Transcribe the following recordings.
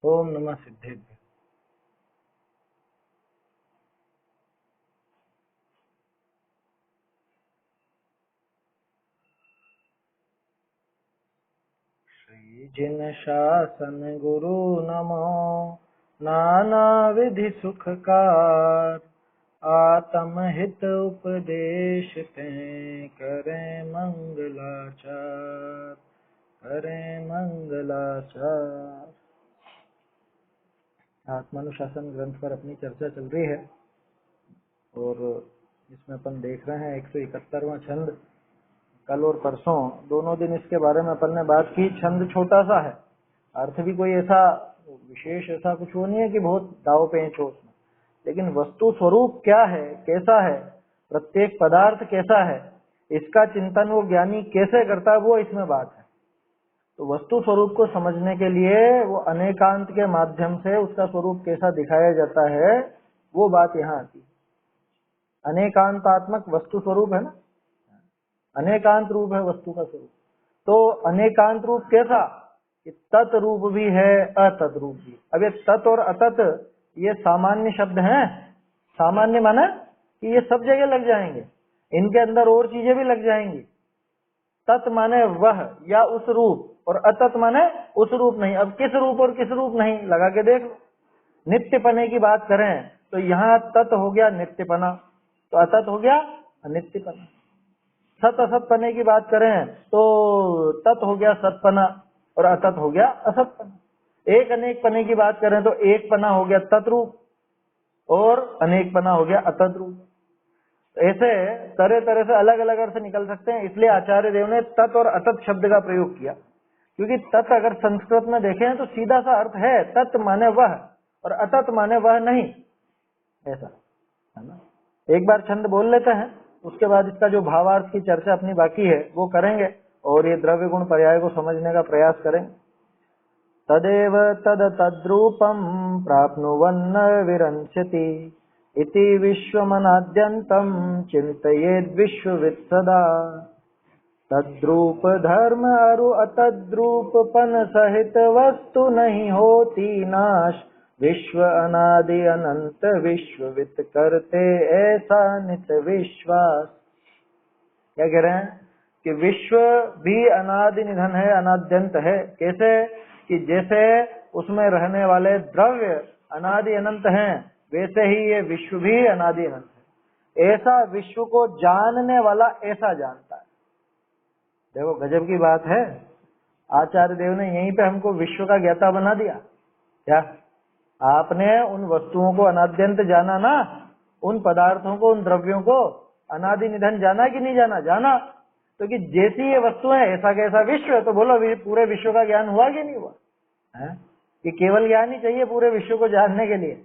ओम नमः सिद्धेभ्य। श्री जिन शासन गुरु नमो नाना विधि सुखकार, आत्म हित उपदेश ते करें मंगलाचार, करें मंगलाचार। आत्मानुशासन ग्रंथ पर अपनी चर्चा चल रही है और इसमें अपन देख रहे हैं 171वां छंद। कल और परसों दोनों दिन इसके बारे में अपन ने बात की। छंद छोटा सा है, अर्थ भी कोई ऐसा विशेष ऐसा कुछ वो नहीं है कि बहुत दाव पेंच हो उसमें, लेकिन वस्तु स्वरूप क्या है, कैसा है, प्रत्येक पदार्थ कैसा है, इसका चिंतन वो ज्ञानी कैसे करता है, वो इसमें बात है। तो वस्तु स्वरूप को समझने के लिए वो अनेकांत के माध्यम से उसका स्वरूप कैसा दिखाया जाता है, वो बात यहाँ आती है। अनेकांतात्मक वस्तु स्वरूप है ना, अनेकांत रूप है वस्तु का स्वरूप। तो अनेकांत रूप कैसा, तत् रूप भी है, अतत् रूप भी। अब ये तत् और अतत् ये सामान्य शब्द हैं। सामान्य माना कि ये सब जगह लग जाएंगे, इनके अंदर और चीजें भी लग जाएंगी। तत् माने वह या उस रूप, और अतत् माने उस रूप नहीं। अब किस रूप और किस रूप नहीं, लगा के देख लो। नित्यपने की बात करें तो यहाँ तत् हो गया नित्यपना, तो अतत् हो गया अनित्यपना। सत असत पने की बात करें तो तत् हो गया सतपना और अतत् हो गया असतपना। एक अनेक पने की बात करें तो एक पना हो गया तत्रूप और अनेक पना हो गया अतत् रूप। ऐसे तरह तरह से अलग अलग अर्थ निकल सकते हैं। इसलिए आचार्य देव ने तत् और अतत् शब्द का प्रयोग किया, क्योंकि तत् अगर संस्कृत में देखें तो सीधा सा अर्थ है, तत् माने वह और अतत् माने वह नहीं, ऐसा है ना। एक बार छंद बोल लेते हैं, उसके बाद इसका जो भावार्थ की चर्चा अपनी बाकी है वो करेंगे और ये द्रव्य गुण पर्याय को समझने का प्रयास करेंगे। तदेव तद तद्रूपम प्राप्नुवन्न विरंचति इति विश्वमनाद्यंतम चिंतयेद विश्ववित् सदा। तद्रूप धर्म अरु अतद्रूपपन सहित वस्तु नहीं होती नाश, विश्व अनादि अनंत विश्ववित् करते ऐसा नित विश्वास। क्या कह रहे हैं कि विश्व भी अनादि निधन है, अनाद्यंत है। कैसे कि जैसे उसमें रहने वाले द्रव्य अनादि अनंत हैं, वैसे ही ये विश्व भी अनादि अनंत है। ऐसा विश्व को जानने वाला ऐसा जानता है। देखो गजब की बात है, आचार्य देव ने यहीं पे हमको विश्व का ज्ञाता बना दिया। क्या आपने उन वस्तुओं को अनाद्यंत जाना ना, उन पदार्थों को, उन द्रव्यों को अनादि निधन जाना कि नहीं जाना? जाना। तो कि जैसी ये वस्तु है ऐसा कैसा विश्व है, तो बोलो पूरे विश्व का ज्ञान हुआ कि नहीं हुआ है? कि केवल ज्ञान ही चाहिए पूरे विश्व को जानने के लिए,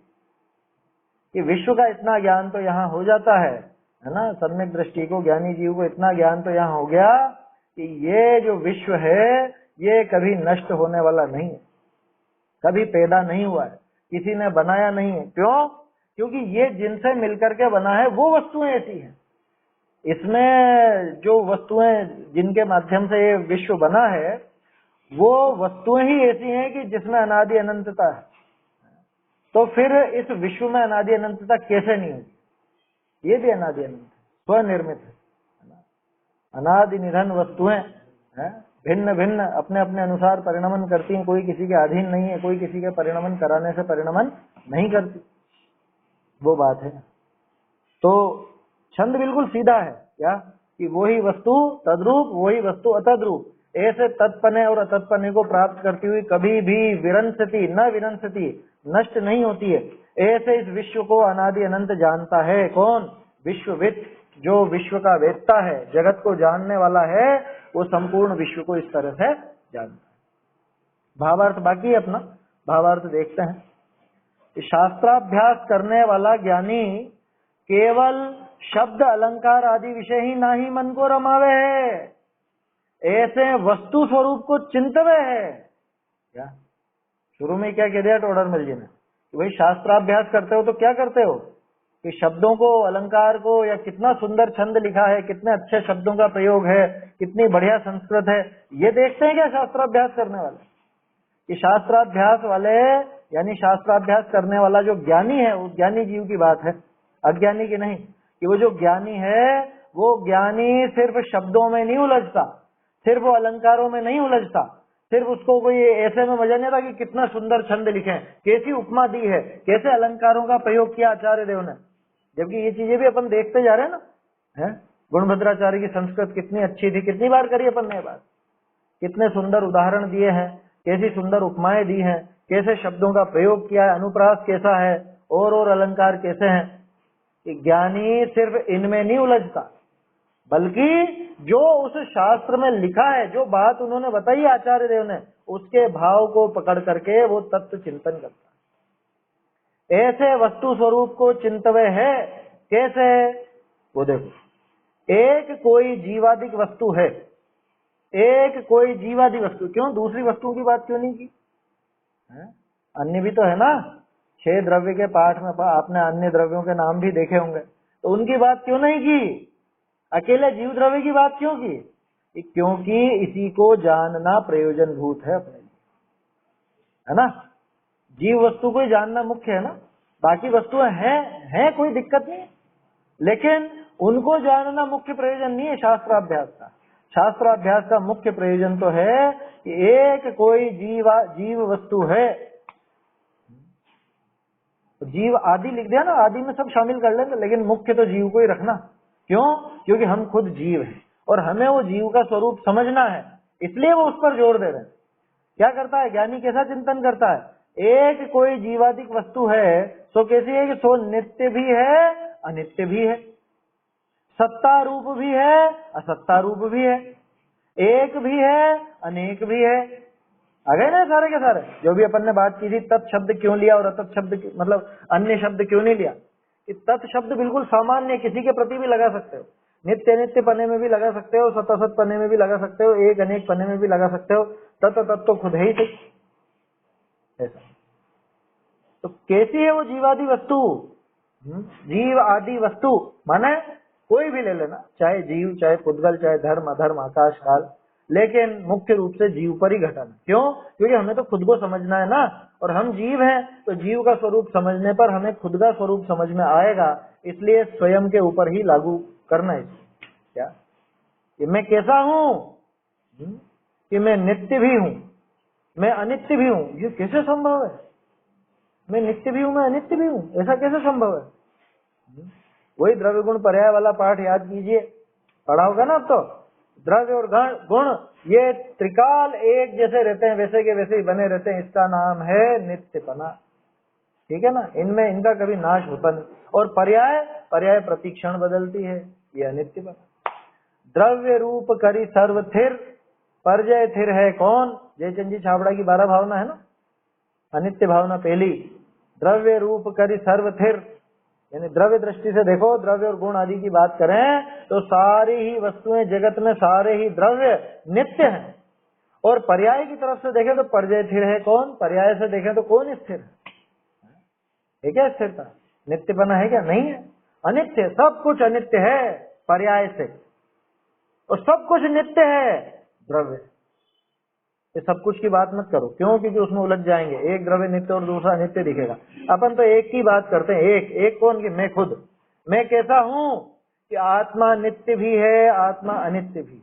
कि विश्व का इतना ज्ञान तो यहाँ हो जाता है ना। सम्यक दृष्टि को, ज्ञानी जीव को इतना ज्ञान तो यहाँ हो गया कि ये जो विश्व है ये कभी नष्ट होने वाला नहीं है, कभी पैदा नहीं हुआ है, किसी ने बनाया नहीं है। क्यों? क्योंकि ये जिनसे मिलकर के बना है वो वस्तुएं ऐसी हैं। इसमें जो वस्तुएं जिनके माध्यम से ये विश्व बना है वो वस्तुएं ही ऐसी हैं कि जिसमें अनादि अनंतता है। तो फिर इस विश्व में अनादि अनंतता कैसे नहीं होगी? ये भी अनादि अनंत स्वनिर्मित है। अनादि निधन वस्तुएं हैं, भिन्न भिन्न अपने अपने अनुसार परिणमन करती हैं, कोई किसी के अधीन नहीं है, कोई किसी के परिणमन कराने से परिणमन नहीं करती, वो बात है। तो छंद बिल्कुल सीधा है, क्या कि वही वस्तु तद्रूप, वही वस्तु अतद्रूप, ऐसे तत्पने और अतत्पने को प्राप्त करती हुई कभी भी विरंसती न विरंसती, नष्ट नहीं होती है। ऐसे इस विश्व को अनादि अनंत जानता है कौन? विश्ववित्, जो विश्व का वेत्ता है, जगत को जानने वाला है, वो संपूर्ण विश्व को इस तरह से जानता है। भावार्थ बाकी है अपना, भावार्थ देखते हैं। शास्त्राभ्यास करने वाला ज्ञानी केवल शब्द अलंकार आदि विषय ही ना ही मन को रमावे है, ऐसे वस्तु स्वरूप को चिंतवे है। क्या शुरू में क्या कह दिया टोडरमल जी ने? वही शास्त्राभ्यास करते हो तो क्या करते हो कि शब्दों को, अलंकार को, या कितना सुंदर छंद लिखा है, कितने अच्छे शब्दों का प्रयोग है, कितनी बढ़िया संस्कृत है, ये देखते हैं क्या शास्त्राभ्यास करने वाले? कि शास्त्राभ्यास वाले यानी शास्त्राभ्यास करने वाला जो ज्ञानी है, उस ज्ञानी जीव की बात है, अज्ञानी की नहीं। कि वो जो ज्ञानी है, वो ज्ञानी सिर्फ शब्दों में नहीं उलझता, सिर्फ वो अलंकारों में नहीं उलझता, सिर्फ उसको कोई ऐसे में मजा नहीं आता कि कितना सुंदर छंद लिखे, कैसी उपमा दी है, कैसे अलंकारों का प्रयोग किया आचार्य देव ने। जबकि ये चीजें भी अपन देखते जा रहे हैं ना, है गुणभद्राचार्य की संस्कृत कितनी अच्छी थी, कितनी बार करी अपन ने बात, कितने सुंदर उदाहरण दिए हैं, कैसी सुंदर उपमाएं दी हैं, कैसे शब्दों का प्रयोग किया है, अनुप्रास कैसा है, और अलंकार कैसे हैं। कि ज्ञानी सिर्फ इनमें नहीं उलझता, बल्कि जो उस शास्त्र में लिखा है, जो बात उन्होंने बताई आचार्य देव ने, उसके भाव को पकड़ करके वो तत्व चिंतन करता है। ऐसे वस्तु स्वरूप को चिंतवे है कैसे, वो देखो, एक कोई जीवादिक वस्तु है, एक कोई जीवादि वस्तु, क्यों दूसरी वस्तुओं की बात क्यों नहीं की है? अन्य भी तो है ना, 6 द्रव्य के पाठ में आपने अन्य द्रव्यों के नाम भी देखे होंगे, तो उनकी बात क्यों नहीं की, अकेले जीव द्रव्य की बात क्यों की? क्योंकि इसी को जानना प्रयोजन भूत है अपने लिए, है ना। जीव वस्तु को ही जानना मुख्य है ना, बाकी वस्तुएं हैं कोई दिक्कत नहीं, लेकिन उनको जानना मुख्य प्रयोजन नहीं है शास्त्राभ्यास का। शास्त्राभ्यास का मुख्य प्रयोजन तो है कि एक कोई जीव वस्तु है। जीव आदि लिख दिया ना, आदि में सब शामिल कर लेंगे, लेकिन मुख्य तो जीव को ही रखना। क्यों? क्योंकि हम खुद जीव हैं और हमें वो जीव का स्वरूप समझना है, इसलिए वो उस पर जोर दे रहे हैं। क्या करता है ज्ञानी, कैसा चिंतन करता है, एक कोई जीवादिक वस्तु है, सो कैसी है कि सो नित्य भी है अनित्य भी है, सत्ता रूप भी है असत्ता रूप भी है, एक भी है अनेक भी है। आ गए ना सारे के सारे, जो भी अपन ने बात की थी, तत् शब्द क्यों लिया और अतत् शब्द मतलब अन्य शब्द क्यों नहीं लिया। तत् शब्द बिल्कुल सामान्य, किसी के प्रति भी लगा सकते हो, नित्य नित्य पने में भी लगा सकते हो, सत असत पने में भी लगा सकते हो, एक अनेक पने में भी लगा सकते हो, तत् तत् तो खुद है ही सही। ऐसा तो कैसी है वो जीवादि वस्तु, जीव आदि वस्तु माने कोई भी ले लेना, चाहे जीव, चाहे पुद्गल, चाहे धर्म अधर्म आकाश काल, लेकिन मुख्य रूप से जीव पर ही घटाना। क्यों? क्योंकि हमें तो खुद को समझना है ना, और हम जीव हैं, तो जीव का स्वरूप समझने पर हमें खुद का स्वरूप समझ में आएगा, इसलिए स्वयं के ऊपर ही लागू करना है। क्या कि मैं कैसा हूं, कि मैं नित्य भी हूं, मैं अनित्य भी हूं, ये कैसे संभव है? मैं नित्य भी हूं, मैं अनित्य भी हूं, ऐसा कैसे संभव है? वही द्रव्य गुण पर्याय वाला पाठ याद कीजिए, पढ़ा होगा ना। अब तो द्रव्य और गुण ये त्रिकाल एक जैसे रहते हैं, वैसे के वैसे ही बने रहते हैं, इसका नाम है नित्यपना। ठीक है ना, इनमें इनका कभी नाश होता नहीं। और पर्याय प्रतिक्षण बदलती है, ये अनित्यपना। द्रव्य रूप करी सर्व थिर, परजय थिर है कौन, जयचंद जी छाबड़ा की 12 भावना है ना, अनित्य भावना पहली। द्रव्य रूप करी सर्व थिर, यानी द्रव्य दृष्टि से देखो, द्रव्य और गुण आदि की बात करें तो सारी ही वस्तुएं जगत में, सारे ही द्रव्य नित्य हैं। और पर्याय की तरफ से देखें तो परजय स्थिर है कौन, पर्याय से देखें तो कौन स्थिर है? क्या स्थिरता, नित्यपना है क्या? नहीं है, अनित्य, सब कुछ अनित्य है पर्याय से, और सब कुछ नित्य है द्रव्य। ये सब कुछ की बात मत करो, क्यों? क्योंकि उसमें उलझ जाएंगे, एक द्रव्य नित्य और दूसरा अनित्य दिखेगा। अपन तो एक की बात करते हैं, एक कौन? कि मैं खुद, मैं कैसा हूं कि आत्मा नित्य भी है, आत्मा अनित्य भी।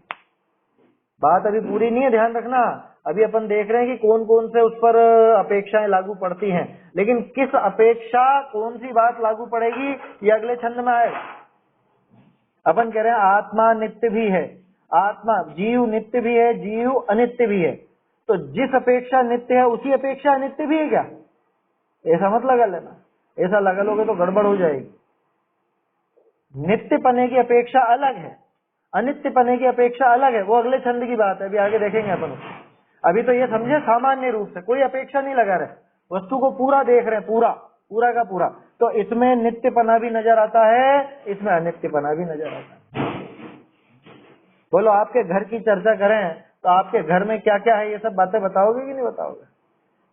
बात अभी पूरी नहीं है, ध्यान रखना। अभी अपन देख रहे हैं कि कौन कौन से उस पर अपेक्षाएं लागू पड़ती हैं, लेकिन किस अपेक्षा कौन सी बात लागू पड़ेगी ये अगले छंद में आएगा। अपन कह रहे हैं आत्मा नित्य भी है, आत्मा जीव नित्य भी है, जीव अनित्य भी है। तो जिस अपेक्षा नित्य है उसी अपेक्षा अनित्य भी है क्या? ऐसा मत लगा लेना, ऐसा लगा लोगे तो गड़बड़ हो जाएगी। नित्य पने की अपेक्षा अलग है, अनित्य पने की अपेक्षा अलग है, वो अगले छंद की बात है, अभी आगे देखेंगे अपन। अभी तो ये समझे सामान्य रूप से कोई अपेक्षा नहीं लगा रहे, वस्तु को पूरा देख रहे हैं, पूरा का पूरा। तो इसमें नित्यपना भी नजर आता है, इसमें अनित्यपना भी नजर आता है। बोलो आपके घर की चर्चा करें तो आपके घर में क्या क्या है, ये सब बातें बताओगे कि नहीं बताओगे?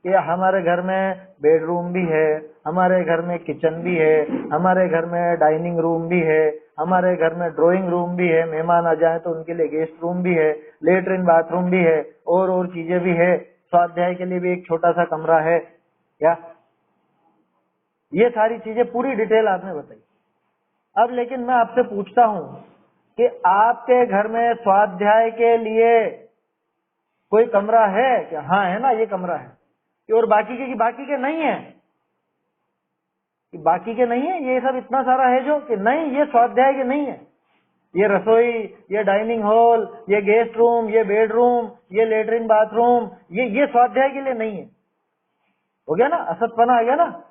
कि हमारे घर में बेडरूम भी है, हमारे घर में किचन भी है, हमारे घर में डाइनिंग रूम भी है, हमारे घर में ड्राइंग रूम भी है, मेहमान आ जाए तो उनके लिए गेस्ट रूम भी है, लेटरिन बाथरूम भी है, और चीजें भी है, स्वाध्याय के लिए भी एक छोटा सा कमरा है क्या? ये सारी चीजें पूरी डिटेल आपने बताई। अब लेकिन मैं आपसे पूछता हूं कि आपके घर में स्वाध्याय के लिए कोई कमरा है क्या? हाँ है ना, ये कमरा है। और बाकी के नहीं है, कि बाकी के नहीं है, ये सब इतना सारा है जो कि नहीं, ये स्वाध्याय के नहीं है। ये रसोई, ये डाइनिंग हॉल, ये गेस्ट रूम, ये बेडरूम, ये लेटरिन बाथरूम, ये स्वाध्याय के लिए नहीं है। हो गया ना, असतपना आ गया ना,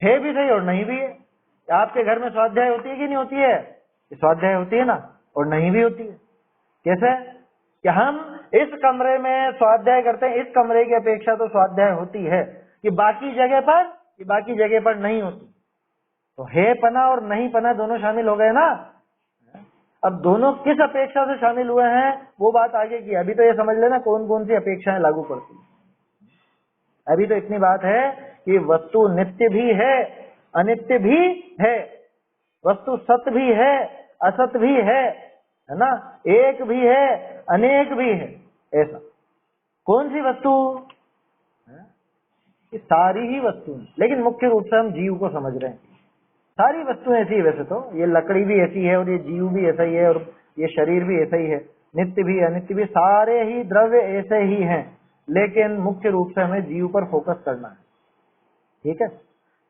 है भी सही और नहीं भी है। आपके घर में स्वाध्याय होती है कि नहीं होती है? स्वाध्याय होती है ना, और नहीं भी होती है। कैसे कि हम इस कमरे में स्वाध्याय करते हैं, इस कमरे की अपेक्षा तो स्वाध्याय होती है, कि बाकी जगह पर नहीं होती। तो है पना और नहीं पना दोनों शामिल हो गए ना। अब दोनों किस अपेक्षा से शामिल हुए हैं वो बात आगे की। अभी तो ये समझ लेना कौन कौन सी अपेक्षाएं लागू पड़ती है। अभी तो इतनी बात है कि वस्तु नित्य भी है, अनित्य भी है, वस्तु सत्य भी है, असत भी है ना, एक भी है, अनेक भी है। ऐसा कौन सी वस्तु? कि सारी ही वस्तु, लेकिन मुख्य रूप से हम जीव को समझ रहे हैं। सारी वस्तुएं ऐसी है, वैसे तो ये लकड़ी भी ऐसी है, और ये जीव भी ऐसा ही है, और ये शरीर भी ऐसा ही है, नित्य भी अनित्य भी, सारे ही द्रव्य ऐसे ही हैं। लेकिन मुख्य रूप से हमें जीव पर फोकस करना है। ठीक है,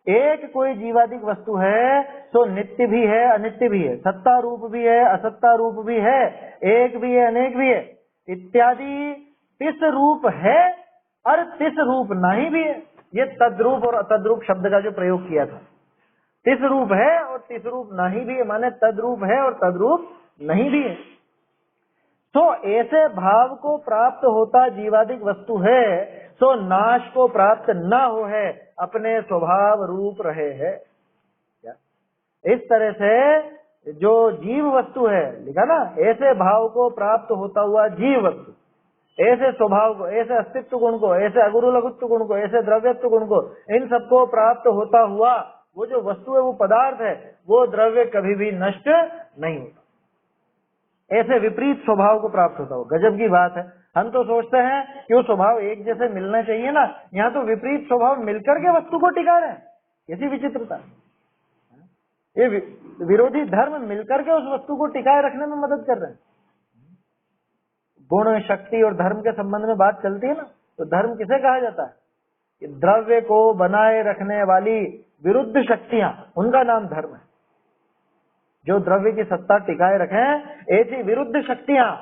एक कोई जीवादिक वस्तु है तो नित्य भी है, अनित्य भी है, सत्ता रूप भी है, असत्ता रूप भी है, एक भी है, अनेक भी है इत्यादि। तिस रूप है और तिस रूप नहीं भी है। ये तद्रूप और अतद्रूप शब्द का जो प्रयोग किया था, तिस रूप है और तिस रूप नहीं भी है, माने तद्रूप है और तद्रूप नहीं भी है। तो ऐसे भाव को प्राप्त होता जीवादिक वस्तु है, तो नाश को प्राप्त न हो है, अपने स्वभाव रूप रहे है। इस तरह से जो जीव वस्तु है, लिखा ना, ऐसे भाव को प्राप्त होता हुआ जीव वस्तु, ऐसे स्वभाव को, ऐसे अस्तित्व गुण को, ऐसे अगुरु लघुत्व गुण को, ऐसे द्रव्यत्व गुण को, इन सबको प्राप्त होता हुआ वो जो वस्तु है, वो पदार्थ है, वो द्रव्य कभी भी नष्ट नहीं होता। ऐसे विपरीत स्वभाव को प्राप्त होता हो। गजब की बात है, हम तो सोचते हैं कि वो स्वभाव एक जैसे मिलना चाहिए ना, यहाँ तो विपरीत स्वभाव मिलकर के वस्तु को टिका रहे हैं। कैसी विचित्रता! ये विरोधी धर्म मिलकर के उस वस्तु को टिकाए रखने में मदद कर रहे हैं। गुण, शक्ति और धर्म के संबंध में बात चलती है ना, तो धर्म किसे कहा जाता है? कि द्रव्य को बनाए रखने वाली विरुद्ध शक्तियां, उनका नाम धर्म है। जो द्रव्य की सत्ता टिकाए रखें, ऐसी विरुद्ध शक्तियां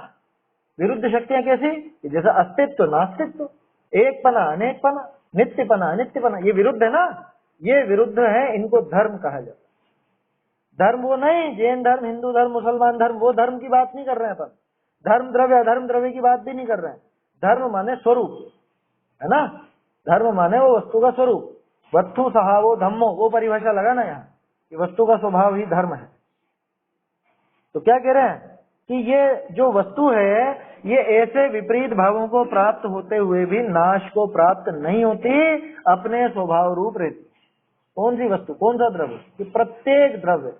कैसी? जैसे अस्तित्व नास्तित्व, एक पना अनेक पना, नित्य पना अनित्य पना, ये विरुद्ध है ना, ये विरुद्ध है, इनको धर्म कहा जाता है। धर्म वो नहीं, जैन धर्म, हिंदू धर्म, मुसलमान धर्म, वो धर्म की बात नहीं कर रहे हैं अपन। धर्म द्रव्य अधर्म द्रव्य की बात भी नहीं कर रहे हैं। धर्म माने स्वरूप, है ना, धर्म माने वो वस्तु का स्वरूप। वस्तु सहावो धम्मो, वो परिभाषा लगा ना यहाँ, कि वस्तु का स्वभाव ही धर्म है। तो क्या कह रहे हैं कि ये जो वस्तु है, ये ऐसे विपरीत भावों को प्राप्त होते हुए भी नाश को प्राप्त नहीं होती, अपने स्वभाव रूप रहती। कौन सी वस्तु, कौन सा द्रव्य? कि प्रत्येक द्रव्य,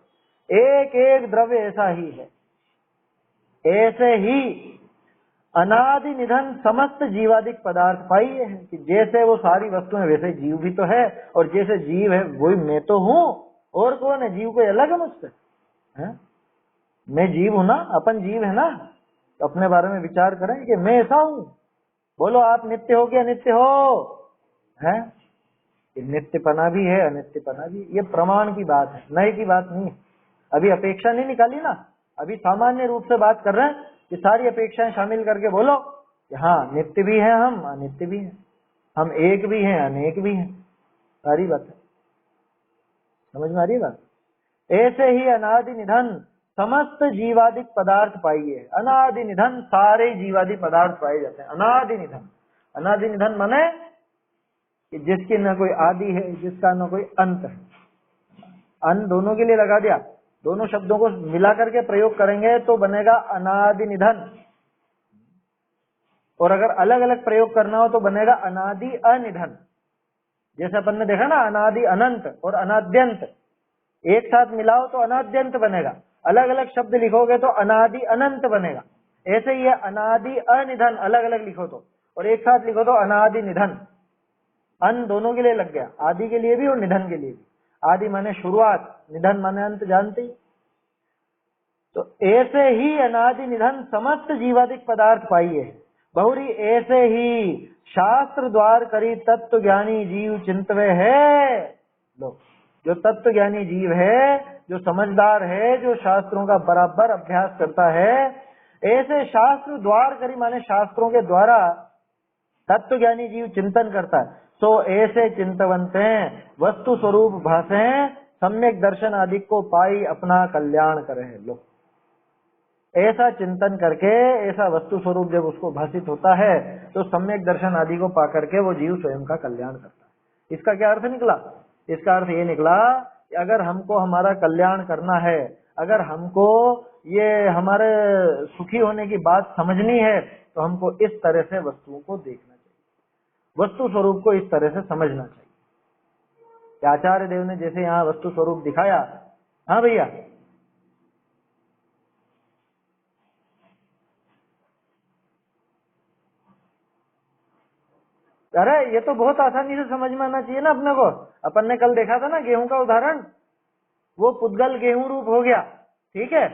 एक एक द्रव्य ऐसा ही है। ऐसे ही अनादि निधन समस्त जीवादिक पदार्थ पाइए हैं, कि जैसे वो सारी वस्तुएं वैसे जीव भी तो है, और जैसे जीव है वही मैं तो हूँ, और कौन है? जीव कोई अलग है मुझसे? है? मैं जीव हूं ना, अपन जीव है ना, तो अपने बारे में विचार करें कि मैं ऐसा हूं। बोलो आप नित्य हो कि अनित्य हो? है नित्यपना भी है, अनित्यपना भी। ये प्रमाण की बात है, नए की बात नहीं है। अभी अपेक्षा नहीं निकाली ना, अभी सामान्य रूप से बात कर रहे हैं कि सारी अपेक्षाएं शामिल करके बोलो कि हाँ नित्य भी है हम, अनित्य भी है, हम एक भी हैं, अनेक भी हैं। सारी बात है, समझ में आ रही है बात? ऐसे ही अनादि निधन समस्त जीवादिक पदार्थ पाइए। अनादि निधन सारे जीवादि पदार्थ पाए जाते हैं। अनादि निधन, अनादि निधन माने कि जिसकी न कोई आदि है, जिसका न कोई अंत है। अन दोनों के लिए लगा दिया, दोनों शब्दों को मिलाकर के प्रयोग करेंगे तो बनेगा अनादि निधन, और अगर अलग अलग प्रयोग करना हो तो बनेगा अनादि अनिधन। जैसे अपन ने देखा ना, अनादि अनंत और अनाद्यंत, एक साथ मिलाओ तो अनाद्यंत बनेगा, अलग अलग शब्द लिखोगे तो अनादि अनंत बनेगा। ऐसे ही अनादि अनिधन अलग अलग लिखो तो, और एक साथ लिखो तो अनादि निधन, अन दोनों के लिए लग गया, आदि के लिए भी और निधन के लिए भी। आदि माने शुरुआत, निधन माने अंत, जानते ही। तो ऐसे ही अनादि निधन समस्त जीवादिक पदार्थ पाइए, बहुरी ऐसे ही शास्त्र द्वार करी तत्व ज्ञानी जीव चिंतवे है। लो, जो तत्व ज्ञानी जीव है, जो समझदार है, जो शास्त्रों का बराबर अभ्यास करता है, ऐसे शास्त्र द्वार करी माने शास्त्रों के द्वारा तत्व ज्ञानी जीव चिंतन करता है, तो ऐसे चिंतवंते वस्तु स्वरूप भाषे सम्यक दर्शन आदि को पाई अपना कल्याण करे। लो, ऐसा चिंतन करके, ऐसा वस्तु स्वरूप जब उसको भाषित होता है तो सम्यक दर्शन आदि को पा करके वो जीव स्वयं का कल्याण करता है। इसका क्या अर्थ निकला? इसका अर्थ ये निकला कि अगर हमको हमारा कल्याण करना है, अगर हमको ये हमारे सुखी होने की बात समझनी है, तो हमको इस तरह से वस्तुओं को देखना चाहिए, वस्तु स्वरूप को इस तरह से समझना चाहिए। आचार्य देव ने जैसे यहाँ वस्तु स्वरूप दिखाया, हाँ भैया, अरे ये तो बहुत आसानी से समझ में आना चाहिए ना अपने को। अपन ने कल देखा था ना गेहूं का उदाहरण, वो पुद्गल गेहूं रूप हो गया, ठीक है।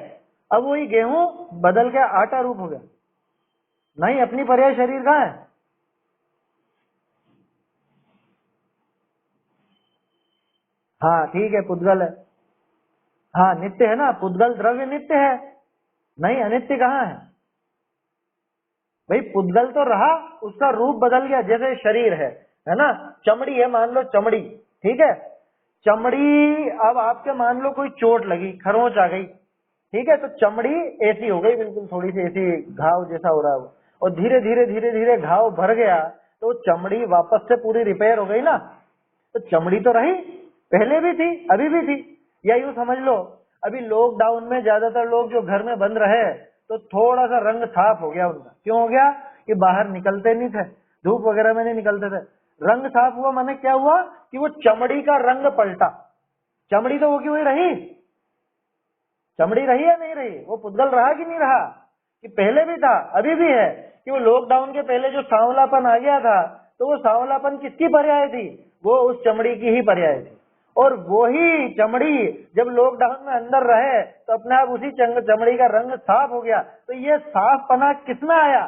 अब वही गेहूं बदल के आटा रूप हो गया। नहीं, अपनी पर्याय शरीर कहाँ है? हाँ ठीक है, पुद्गल है। हाँ नित्य है ना, पुद्गल द्रव्य नित्य है। नहीं, अनित्य कहाँ है भाई? पुद्गल तो रहा, उसका रूप बदल गया। जैसे शरीर है ना, चमड़ी है, मान लो चमड़ी, ठीक है। चमड़ी, अब आपके मान लो कोई चोट लगी, खरोंच आ गई, ठीक है, तो चमड़ी ऐसी हो गई, बिल्कुल थोड़ी सी ऐसी घाव जैसा हो रहा है वो, और धीरे धीरे धीरे धीरे घाव भर गया, तो चमड़ी वापस से पूरी रिपेयर हो गई ना। तो चमड़ी तो रही, पहले भी थी, अभी भी थी। या यूं समझ लो, अभी लॉकडाउन में ज्यादातर लोग जो घर में बंद रहे, तो थोड़ा सा रंग साफ हो गया उनका। क्यों हो गया? कि बाहर निकलते नहीं थे, धूप वगैरह में नहीं निकलते थे। रंग साफ हुआ माने क्या हुआ? कि वो चमड़ी का रंग पलटा। चमड़ी तो वो की वही रही, चमड़ी रही या नहीं रही? वो पुद्गल रहा कि नहीं रहा? कि पहले भी था, अभी भी है। कि वो लॉकडाउन के पहले जो सांवलापन आ गया था, तो वो सांवलापन किसकी पर्याय थी? वो उस चमड़ी की ही पर्याय थी। और वही चमड़ी जब लॉकडाउन में अंदर रहे, तो अपने आप उसी चमड़ी का रंग साफ हो गया। तो ये साफ पना किसमें आया?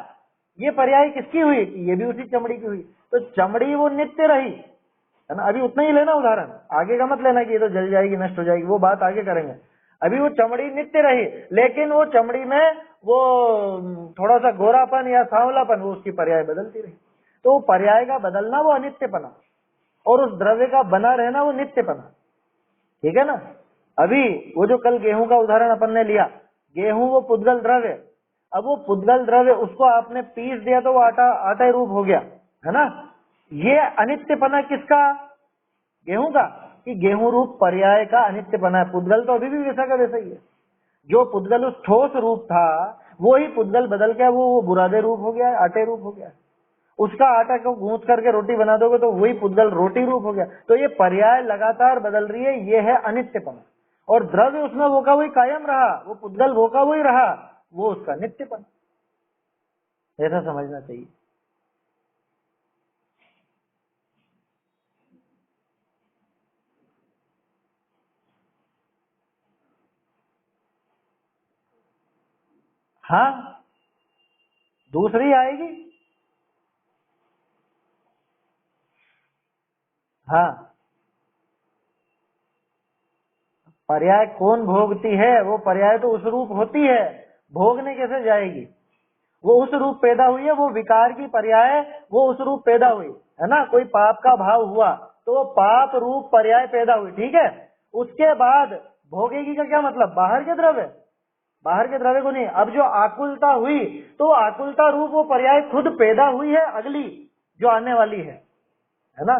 ये पर्याय किसकी हुई? ये भी उसी चमड़ी की हुई। तो चमड़ी वो नित्य रही, है ना। अभी उतना ही लेना उदाहरण, आगे का मत लेना कि ये तो जल जाएगी, नष्ट हो जाएगी, वो बात आगे करेंगे। अभी वो चमड़ी नित्य रही, लेकिन वो चमड़ी में वो थोड़ा सा गोरापन या सांवलापन, वो उसकी पर्याय बदलती रही। तो पर्याय का बदलना वो अनित्यपना, और उस द्रव्य का बना रहना वो नित्यपना, ठीक है ना। अभी वो जो कल गेहूं का उदाहरण अपन ने लिया, गेहूं वो पुद्गल द्रव्य, अब वो पुद्गल द्रव्य उसको आपने पीस दिया तो वो आटा आटा रूप हो गया, है ना। ये अनित्यपना किसका? गेहूं का। कि गेहूं रूप पर्याय का अनित्यपना है। पुद्गल तो अभी भी वैसा का वैसा ही है। जो पुद्गल उस ठोस रूप था, वो ही पुद्गल बदल के वो बुरादे रूप हो गया, आटे रूप हो गया। उसका आटा को गूंथ करके रोटी बना दोगे तो वही पुद्गल रोटी रूप हो गया। तो ये पर्याय लगातार बदल रही है, ये है अनित्यपना। और द्रव्य उसमें वो का वही कायम रहा, वो पुद्गल वो का वही रहा, वो उसका नित्यपना। ऐसा समझना चाहिए। हाँ, दूसरी आएगी। हाँ, पर्याय कौन भोगती है? वो पर्याय तो उस रूप होती है, भोगने कैसे जाएगी? वो उस रूप पैदा हुई है, वो विकार की पर्याय, वो उस रूप पैदा हुई है ना। कोई पाप का भाव हुआ तो वो पाप रूप पर्याय पैदा हुई, ठीक है। उसके बाद भोगेगी का क्या मतलब? बाहर के द्रव्य, बाहर के द्रव्य को नहीं। अब जो आकुलता हुई, तो आकुलता रूप वो पर्याय खुद पैदा हुई है, अगली जो आने वाली है ना।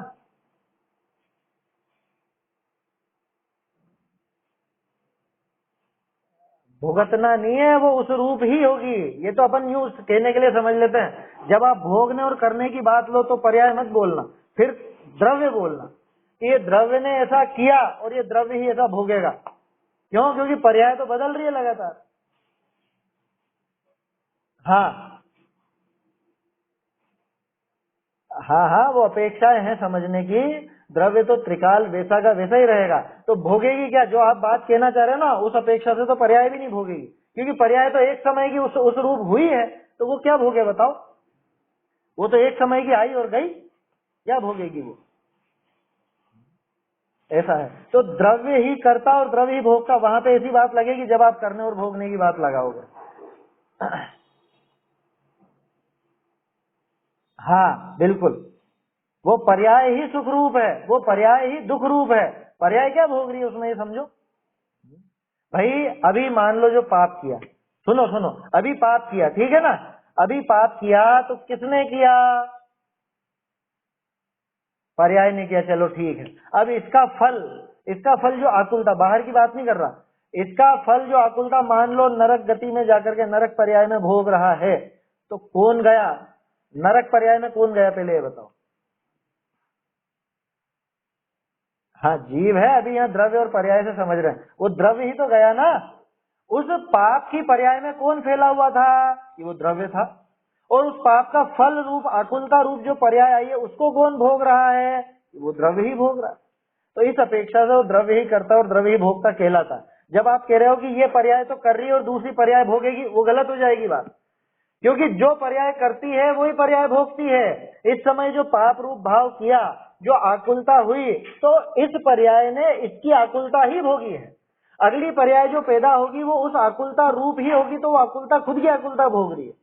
भुगतना नहीं है, वो उस रूप ही होगी। ये तो अपन यूं कहने के लिए समझ लेते हैं। जब आप भोगने और करने की बात लो तो पर्याय मत बोलना, फिर द्रव्य बोलना कि ये द्रव्य ने ऐसा किया और ये द्रव्य ही ऐसा भोगेगा। क्यों? क्योंकि पर्याय तो बदल रही है लगातार। हाँ, हाँ हाँ, वो अपेक्षाएं हैं समझने की। द्रव्य तो त्रिकाल वैसा का वैसा ही रहेगा, तो भोगेगी क्या? जो आप बात कहना चाह रहे हो ना, उस अपेक्षा से तो पर्याय भी नहीं भोगेगी, क्योंकि पर्याय तो एक समय की उस रूप हुई है, तो वो क्या भोगे बताओ? वो तो एक समय की आई और गई, क्या भोगेगी वो? ऐसा है। तो द्रव्य ही करता और द्रव्य ही भोगता, वहां पे ऐसी बात लगेगी जब आप करने और भोगने की बात लगाओगे। हाँ बिल्कुल, वो पर्याय ही सुख रूप है, वो पर्याय ही दुख रूप है। पर्याय क्या भोग रही है उसमें, ये समझो भाई। अभी मान लो जो पाप किया, सुनो सुनो, अभी पाप किया, ठीक है ना? अभी पाप किया तो किसने किया? पर्याय ने किया, चलो ठीक है। अब इसका फल जो आकुलता, बाहर की बात नहीं कर रहा, इसका फल जो आकुलता, मान लो नरक गति में जाकर के नरक पर्याय में भोग रहा है, तो कौन गया नरक पर्याय में? कौन गया पहले ये बताओ? हाँ जीव है। अभी यहाँ द्रव्य और पर्याय से समझ रहे हैं, वो द्रव्य ही तो गया ना। उस पाप की पर्याय में कौन फैला हुआ था? कि वो द्रव्य था। और उस पाप का फल रूप आकुलता रूप जो पर्याय आई है, उसको कौन भोग रहा है? वो द्रव्य ही भोग रहा है। तो इस अपेक्षा से वो द्रव्य ही करता और द्रव्य ही भोगता कहलाता। जब आप कह रहे हो कि ये पर्याय तो कर रही है और दूसरी पर्याय भोगेगी, वो गलत हो जाएगी बात, क्योंकि जो पर्याय करती है वही पर्याय भोगती है। इस समय जो पाप रूप भाव किया, जो आकुलता हुई, तो इस पर्याय ने इसकी आकुलता ही भोगी है। अगली पर्याय जो पैदा होगी वो उस आकुलता रूप ही होगी, तो वो आकुलता खुद की आकुलता भोग रही है।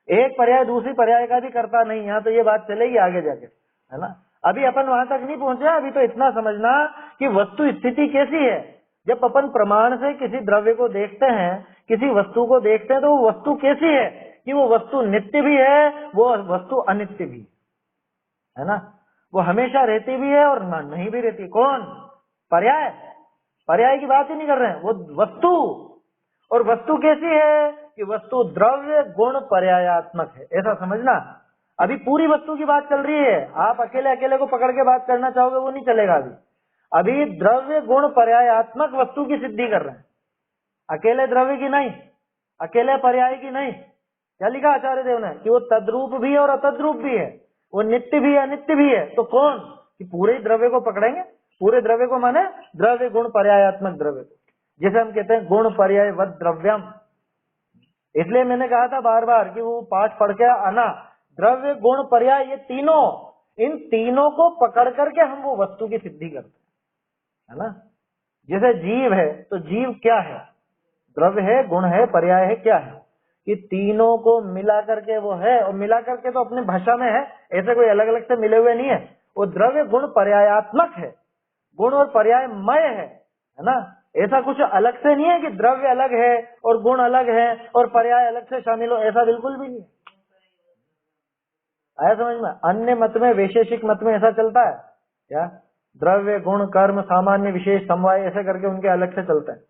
एक पर्याय दूसरी पर्याय का भी करता नहीं। यहाँ तो ये बात चलेगी आगे जाके, है ना? अभी अपन वहां तक नहीं पहुंचे। अभी तो इतना समझना कि वस्तु स्थिति कैसी है। जब अपन प्रमाण से किसी द्रव्य को देखते हैं, किसी वस्तु को देखते हैं, तो वो वस्तु कैसी है? कि वो वस्तु नित्य भी है, वो वस्तु अनित्य भी है ना? वो हमेशा रहती भी है और नहीं भी रहती। कौन? पर्याय। पर्याय की बात ही नहीं कर रहे हैं, वो वस्तु। और वस्तु कैसी है? कि वस्तु द्रव्य गुण पर्यायात्मक है, ऐसा समझना। अभी पूरी वस्तु की बात चल रही है। आप अकेले अकेले को पकड़ के बात करना चाहोगे, वो नहीं चलेगा। अभी द्रव्य गुण पर्यायात्मक वस्तु की सिद्धि कर रहे हैं, अकेले द्रव्य की नहीं, अकेले पर्याय की नहीं। क्या लिखा आचार्य देव ने? कि वो तद्रूप भी है और अतद्रूप भी है, वो नित्य भी है अनित्य भी है। तो कौन? कि पूरे द्रव्य को पकड़ेंगे। पूरे द्रव्य को माने द्रव्य गुण पर्यायात्मक द्रव्य को, जिसे हम कहते हैं गुण पर्याय वद द्रव्यम। इसलिए मैंने कहा था बार बार कि वो पाठ पढ़ के आना, द्रव्य गुण पर्याय, ये तीनों, इन तीनों को पकड़ करके हम वो वस्तु की सिद्धि करते हैं, है ना? जैसे जीव है, तो जीव क्या है? द्रव्य है, गुण है, पर्याय है, क्या है? कि तीनों को मिला करके वो है। और मिला करके तो अपनी भाषा में है, ऐसे कोई अलग अलग से मिले हुए नहीं है। वो द्रव्य गुण पर्यायात्मक है, गुण और पर्याय मय है ना? ऐसा कुछ अलग से नहीं है कि द्रव्य अलग है और गुण अलग है और पर्याय अलग से शामिल हो, ऐसा बिल्कुल भी नहीं है। आया समझ में? अन्य मत में, वैशेषिक मत में ऐसा चलता है क्या? द्रव्य गुण कर्म सामान्य विशेष समवाय, ऐसे करके उनके अलग से चलते हैं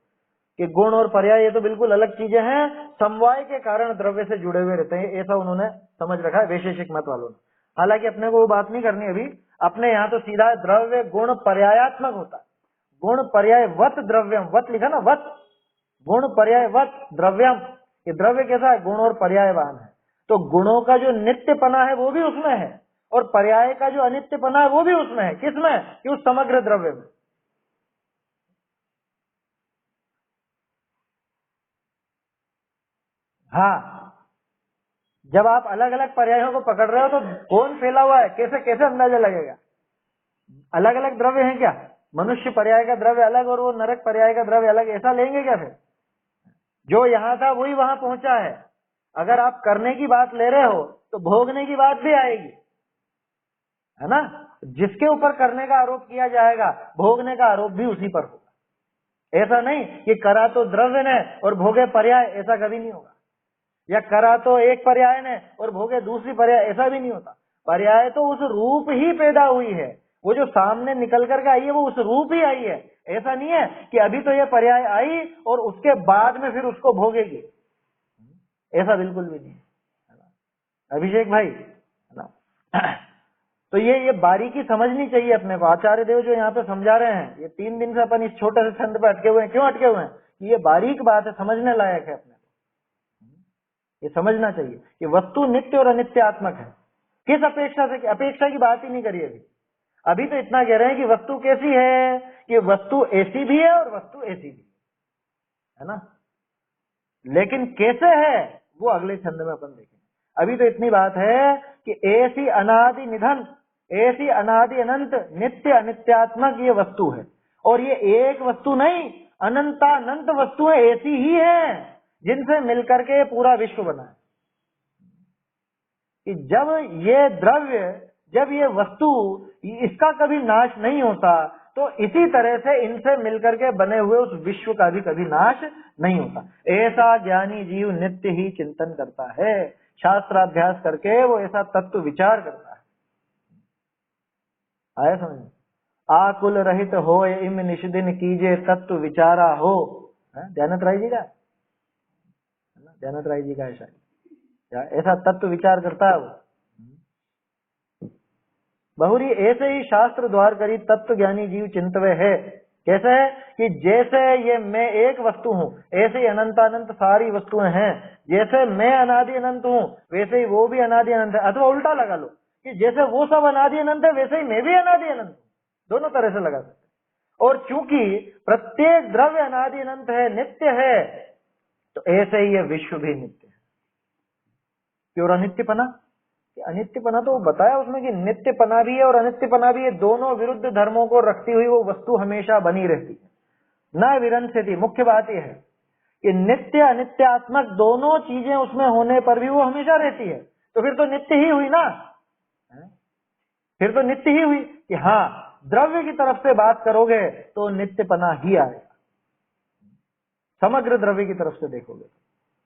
कि गुण और पर्याय ये तो बिल्कुल अलग चीजें हैं, समवाय के कारण द्रव्य से जुड़े हुए रहते हैं, ऐसा उन्होंने समझ रखा है वैशेषिक मत वालों ने। हालांकि अपने को वो बात नहीं करनी अभी। अपने यहाँ तो सीधा द्रव्य गुण पर्यायात्मक होता है। गुण पर्याय वत द्रव्यम, वत लिखा ना, वत, गुण पर्याय वत द्रव्यम। ये द्रव्य कैसा है? गुण और पर्यायवान है। तो गुणों का जो नित्यपना है वो भी उसमें है, और पर्याय का जो अनित्यपना है वो भी उसमें है। किसमें? कि उस समग्र द्रव्य में। हाँ, जब आप अलग अलग पर्यायों को पकड़ रहे हो तो कौन फैला हुआ है, कैसे कैसे अंदाजा लगेगा? अलग अलग द्रव्य हैं क्या? मनुष्य पर्याय का द्रव्य अलग और वो नरक पर्याय का द्रव्य अलग, ऐसा लेंगे क्या? फिर जो यहाँ था वही वहां पहुंचा है। अगर आप करने की बात ले रहे हो तो भोगने की बात भी आएगी, है ना? जिसके ऊपर करने का आरोप किया जाएगा, भोगने का आरोप भी उसी पर होगा। ऐसा नहीं कि करा तो द्रव्य ने और भोगे पर्याय, ऐसा कभी नहीं होगा। या करा तो एक पर्याय ने और भोगे दूसरी पर्याय, ऐसा भी नहीं होता। पर्याय तो उस रूप ही पैदा हुई है, वो जो सामने निकल करके आई है वो उस रूप ही आई है। ऐसा नहीं है कि अभी तो ये पर्याय आई और उसके बाद में फिर उसको भोगेगी, ऐसा बिल्कुल भी नहीं है ना अभिषेक भाई, है ना? तो ये बारीकी समझनी चाहिए अपने को। आचार्य देव जो यहाँ पे समझा रहे हैं, ये 3 दिन से अपन इस छोटे से छंद पे अटके हुए हैं। क्यों अटके हुए हैं? कि ये बारीक बात है, समझने लायक है। अपने ये समझना चाहिए कि वस्तु नित्य और अनित्यात्मक है। किस अपेक्षा से? अपेक्षा की बात ही नहीं करी अभी। अभी तो इतना कह रहे हैं कि वस्तु कैसी है, कि वस्तु ऐसी भी है और वस्तु ऐसी भी है ना, लेकिन कैसे है वो अगले छंद में अपन देखेंगे। अभी तो इतनी बात है कि ऐसी अनादि निधन, ऐसी अनादि अनंत नित्य अनित्यात्मक ये वस्तु है, और ये एक वस्तु नहीं, अनंतानंत वस्तुएं ऐसी ही हैं जिनसे मिलकर के पूरा विश्व बना है। कि जब ये द्रव्य, जब ये वस्तु, इसका कभी नाश नहीं होता, तो इसी तरह से इनसे मिलकर के बने हुए उस विश्व का भी कभी नाश नहीं होता। ऐसा ज्ञानी जीव नित्य ही चिंतन करता है, शास्त्राभ्यास करके वो ऐसा तत्व विचार करता है। आया समझ? आकुल रहित हो इम निषदिन कीजे तत्व विचारा हो। ध्यानत राय जी का, ध्यानत राय जी का है शायद, ऐसा तत्व विचार करता है वो। बहुरी ऐसे ही शास्त्र द्वार करी तत्व ज्ञानी जीव चिंतवे है। कैसे है? कि जैसे ये मैं एक वस्तु हूँ, ऐसे ही अनंतानंत सारी वस्तुएं हैं। जैसे मैं अनादि अनंत हूँ, वैसे ही वो भी अनादि अनंत है। अथवा उल्टा लगा लो कि जैसे वो सब अनादि अनंत है, वैसे ही मैं भी अनादि अनंत हूँ। दोनों तरह से लगा सकते। और चूंकि प्रत्येक द्रव्य अनादि अनंत है, नित्य है, तो ऐसे ही ये विश्व भी नित्य है। क्यों अनित्यपना? अनित्यपना तो बताया उसमें कि नित्यपना भी है और अनित्यपना भी है, दोनों विरुद्ध धर्मों को रखती हुई वो वस्तु हमेशा बनी रहती है, न विरंचती। मुख्य बात यह है कि नित्य अनित्यात्मक दोनों चीजें उसमें होने पर भी वो हमेशा रहती है, तो फिर तो नित्य ही हुई ना, फिर तो नित्य ही हुई। कि हाँ, द्रव्य की तरफ से बात करोगे तो नित्यपना ही आएगा, समग्र द्रव्य की तरफ से देखोगे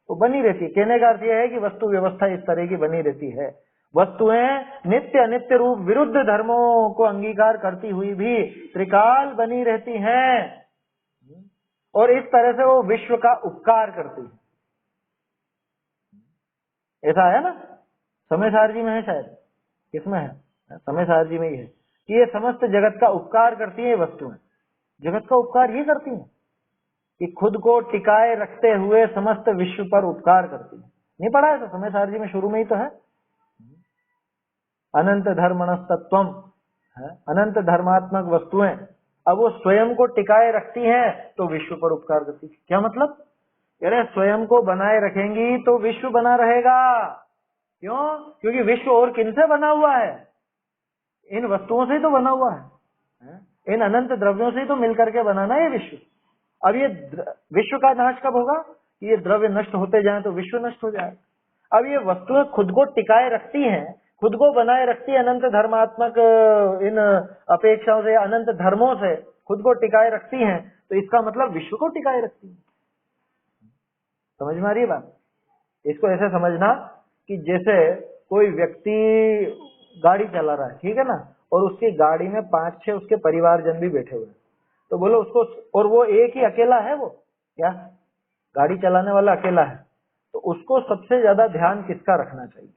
तो बनी रहती है। कहने का अर्थ यह है कि वस्तु व्यवस्था इस तरह की बनी रहती है। वस्तुएं नित्य अनित्य रूप विरुद्ध धर्मों को अंगीकार करती हुई भी त्रिकाल बनी रहती हैं, और इस तरह से वो विश्व का उपकार करती है। ऐसा है ना, समय सारजी में है शायद, किसमें है? समय सारजी में ही है कि ये समस्त जगत का उपकार करती है। वस्तुएं जगत का उपकार ये करती हैं कि खुद को टिकाए रखते हुए समस्त विश्व पर उपकार करती है। नहीं पढ़ा है तो समय सारजी में शुरू में ही तो है, अनंत धर्मणस्तत्वम, अनंत धर्मात्मक वस्तुएं अब वो स्वयं को टिकाए रखती हैं तो विश्व पर उपकार करती है। क्या मतलब? यार स्वयं को बनाए रखेंगी तो विश्व बना रहेगा। क्यों? क्योंकि विश्व और किन से बना हुआ है? इन वस्तुओं से ही तो बना हुआ है, इन अनंत द्रव्यों से ही तो मिलकर के बनाना है विश्व। अब ये विश्व का नाश कब होगा? ये द्रव्य नष्ट होते जाएं तो विश्व नष्ट हो जाएगा। अब ये वस्तुएं खुद को टिकाए रखती हैं, खुद को बनाए रखती है अनंत धर्मात्मक इन अपेक्षाओं से, अनंत धर्मों से खुद को टिकाए रखती हैं, तो इसका मतलब विश्व को टिकाए रखती है। समझ में आ रही है बात? इसको ऐसे समझना कि जैसे कोई व्यक्ति गाड़ी चला रहा है, ठीक है ना, और उसकी गाड़ी में 5-6 उसके परिवारजन भी बैठे हुए हैं, तो बोलो उसको, और वो एक ही अकेला है, वो क्या गाड़ी चलाने वाला अकेला है, तो उसको सबसे ज्यादा ध्यान किसका रखना चाहिए?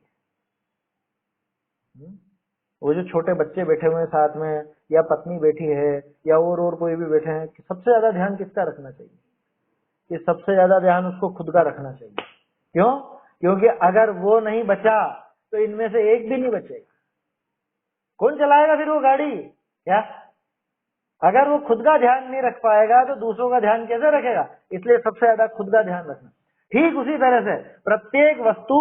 वो जो छोटे बच्चे बैठे हुए हैं साथ में, या पत्नी बैठी है, या और कोई भी बैठे हैं, सबसे ज्यादा ध्यान किसका रखना चाहिए? कि सबसे ज्यादा ध्यान उसको खुद का रखना चाहिए। क्यों? क्योंकि अगर वो नहीं बचा तो इनमें से एक भी नहीं बचेगा। कौन चलाएगा फिर वो गाड़ी? क्या? अगर वो खुद का ध्यान नहीं रख पाएगा तो दूसरों का ध्यान कैसे रखेगा? इसलिए सबसे ज्यादा खुद का ध्यान रखना। ठीक उसी तरह से प्रत्येक वस्तु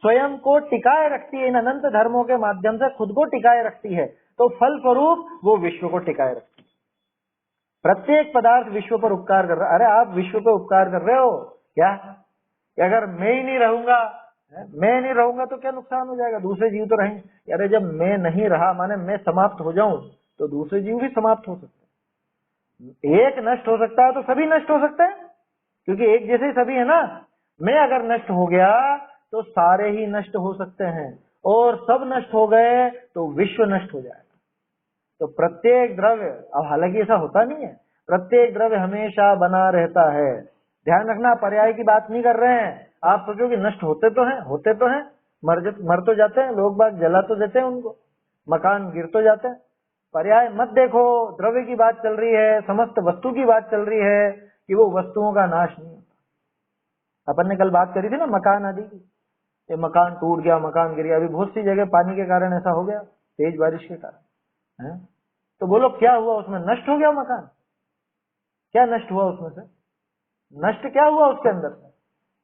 स्वयं को टिकाए रखती है, इन अनंत धर्मों के माध्यम से खुद को टिकाए रखती है, तो फल स्वरूप वो विश्व को टिकाए रखती है। प्रत्येक पदार्थ विश्व पर उपकार कर रहा है। अरे आप विश्व पे उपकार कर रहे हो क्या? अगर मैं ही नहीं रहूंगा, मैं नहीं रहूंगा तो क्या नुकसान हो जाएगा? दूसरे जीव तो रहेंगे। अरे जब मैं नहीं रहा, माने मैं समाप्त हो जाऊं, तो दूसरे जीव भी समाप्त हो सकते हैं। एक नष्ट हो सकता है तो सभी नष्ट हो सकते हैं, क्योंकि एक जैसे ही सभी है ना। मैं अगर नष्ट हो गया तो सारे ही नष्ट हो सकते हैं, और सब नष्ट हो गए तो विश्व नष्ट हो जाएगा। तो प्रत्येक द्रव्य, अब हालांकि ऐसा होता नहीं है, प्रत्येक द्रव्य हमेशा बना रहता है। ध्यान रखना, पर्याय की बात नहीं कर रहे हैं। आप सोचो कि नष्ट होते तो हैं, होते तो हैं, मर तो जाते हैं, लोग बाग जला तो देते हैं उनको, मकान गिर तो जाते हैं। पर्याय मत देखो, द्रव्य की बात चल रही है, समस्त वस्तु की बात चल रही है कि वो वस्तुओं का नाश नहीं होता। अपन ने कल बात करी थी ना मकान आदि की, ये मकान टूट गया, मकान गिर गया। अभी बहुत सी जगह पानी के कारण ऐसा हो गया, तेज बारिश के कारण है। तो बोलो क्या हुआ उसमें? नष्ट हो गया मकान। क्या नष्ट हुआ उसमें से? नष्ट क्या हुआ उसके अंदर से?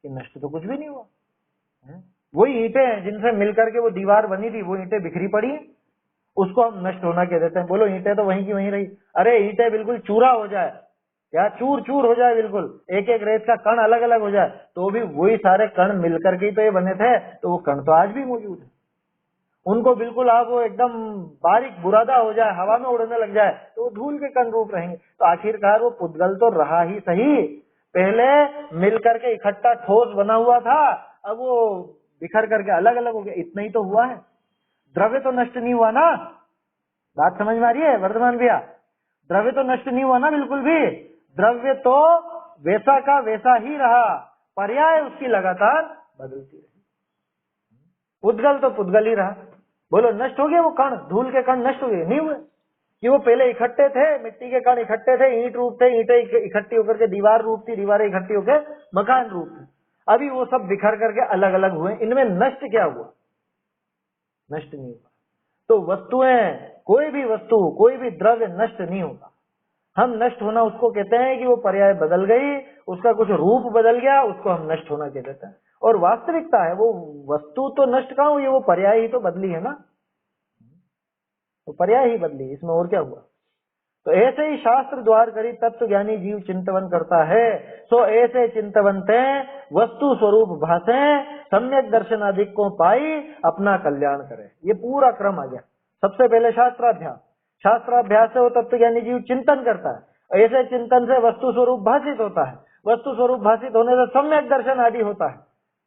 कि नष्ट तो कुछ भी नहीं हुआ है। वही ईंटें हैं जिनसे मिलकर के वो दीवार बनी थी, वो ईंटें बिखरी पड़ी हैं, उसको हम नष्ट होना कह देते हैं। बोलो ईंटें तो वहीं की वहीं रही। अरे ईंटें बिल्कुल चूरा हो जाए या चूर चूर हो जाए, बिल्कुल एक एक रेत का कण अलग अलग हो जाए, तो भी वही सारे कण मिलकर के ही तो ये बने थे, तो वो कण तो आज भी मौजूद है। उनको बिल्कुल आप वो एकदम बारीक बुरादा हो जाए, हवा में उड़ने लग जाए, तो वो धूल के कण रूप रहेंगे। तो आखिरकार वो पुद्गल तो रहा ही सही, पहले मिलकर के इकट्ठा ठोस बना हुआ था, अब वो बिखर करके अलग अलग हो गया। इतना ही तो हुआ है, द्रव्य तो नष्ट नहीं हुआ ना। बात समझ में आ रही है वर्धमान भैया? द्रव्य तो नष्ट नहीं हुआ ना बिल्कुल भी। द्रव्य तो वैसा का वैसा ही रहा, पर्याय उसकी लगातार बदलती रही। पुद्गल तो पुद्गल ही रहा। बोलो नष्ट हो गया वो कण, धूल के कण नष्ट हो गए? नहीं हुए। कि वो पहले इकट्ठे थे, मिट्टी के कण इकट्ठे थे, ईंट रूप थे, ईंटें इकट्ठी होकर के दीवार रूप थी, दीवारें इकट्ठी होकर मकान रूप थे। अभी वो सब बिखर करके अलग अलग हुए, इनमें नष्ट क्या हुआ? नष्ट नहीं हुआ। तो वस्तुएं, कोई भी वस्तु, कोई भी द्रव्य नष्ट नहीं होता। हम नष्ट होना उसको कहते हैं कि वो पर्याय बदल गई, उसका कुछ रूप बदल गया, उसको हम नष्ट होना कह देते हैं। और वास्तविकता है वो वस्तु तो नष्ट कहाँ हुई, वो पर्याय ही तो बदली है ना। तो पर्याय ही बदली, इसमें और क्या हुआ? तो ऐसे ही शास्त्र द्वार करी तत्व ज्ञानी जीव चिंतवन करता है, सो ऐसे चिंतवंते वस्तु स्वरूप भाषे सम्यक दर्शन आदि को पाई अपना कल्याण करे। ये पूरा क्रम आ गया। सबसे पहले शास्त्राभ्यास, शास्त्राभ्यास से वो तत्व ज्ञानी जीव चिंतन करता है, ऐसे चिंतन से वस्तु स्वरूप भाषित होता है, वस्तु स्वरूप भाषित होने से सम्यक दर्शन आदि होता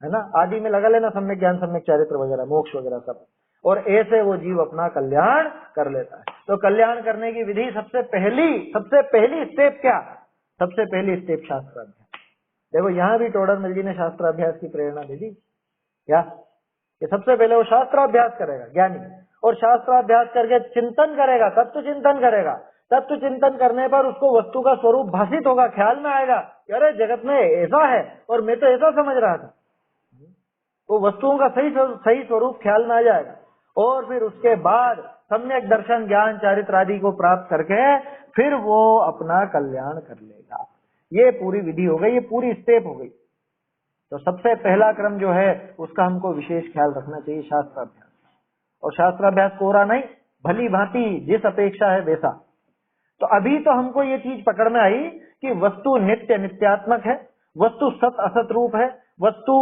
है ना। आदि में लगा लेना सम्यक ज्ञान, सम्यक चारित्र वगैरह, मोक्ष वगैरह सब। और ऐसे वो जीव अपना कल्याण कर लेता है। तो कल्याण करने की विधि सबसे पहली स्टेप क्या? सबसे पहली स्टेप शास्त्राभ्यास। देखो यहाँ भी टोडरमल जी ने शास्त्राभ्यास की प्रेरणा दे दी क्या? कि सबसे पहले वो शास्त्राभ्यास करेगा ज्ञानी, और शास्त्राभ्यास करके चिंतन करेगा, तत्व चिंतन करेगा। तत्व चिंतन करने पर उसको वस्तु का स्वरूप भाषित होगा, ख्याल में आएगा कि अरे जगत में ऐसा है और मैं तो ऐसा समझ रहा था। वो वस्तुओं का सही स्वरूप ख्याल में आ जाएगा। और फिर उसके बाद सम्यक दर्शन ज्ञान चारित्र आदि को प्राप्त करके फिर वो अपना कल्याण कर लेगा। ये पूरी विधि हो गई, ये पूरी स्टेप हो गई। तो सबसे पहला क्रम जो है उसका हमको विशेष ख्याल रखना चाहिए, शास्त्राभ्यास। और शास्त्राभ्यास कोरा नहीं, भली भांति जिस अपेक्षा है वैसा। तो अभी तो हमको ये चीज पकड़ में आई कि वस्तु नित्य नित्यात्मक है, वस्तु सत असत रूप है, वस्तु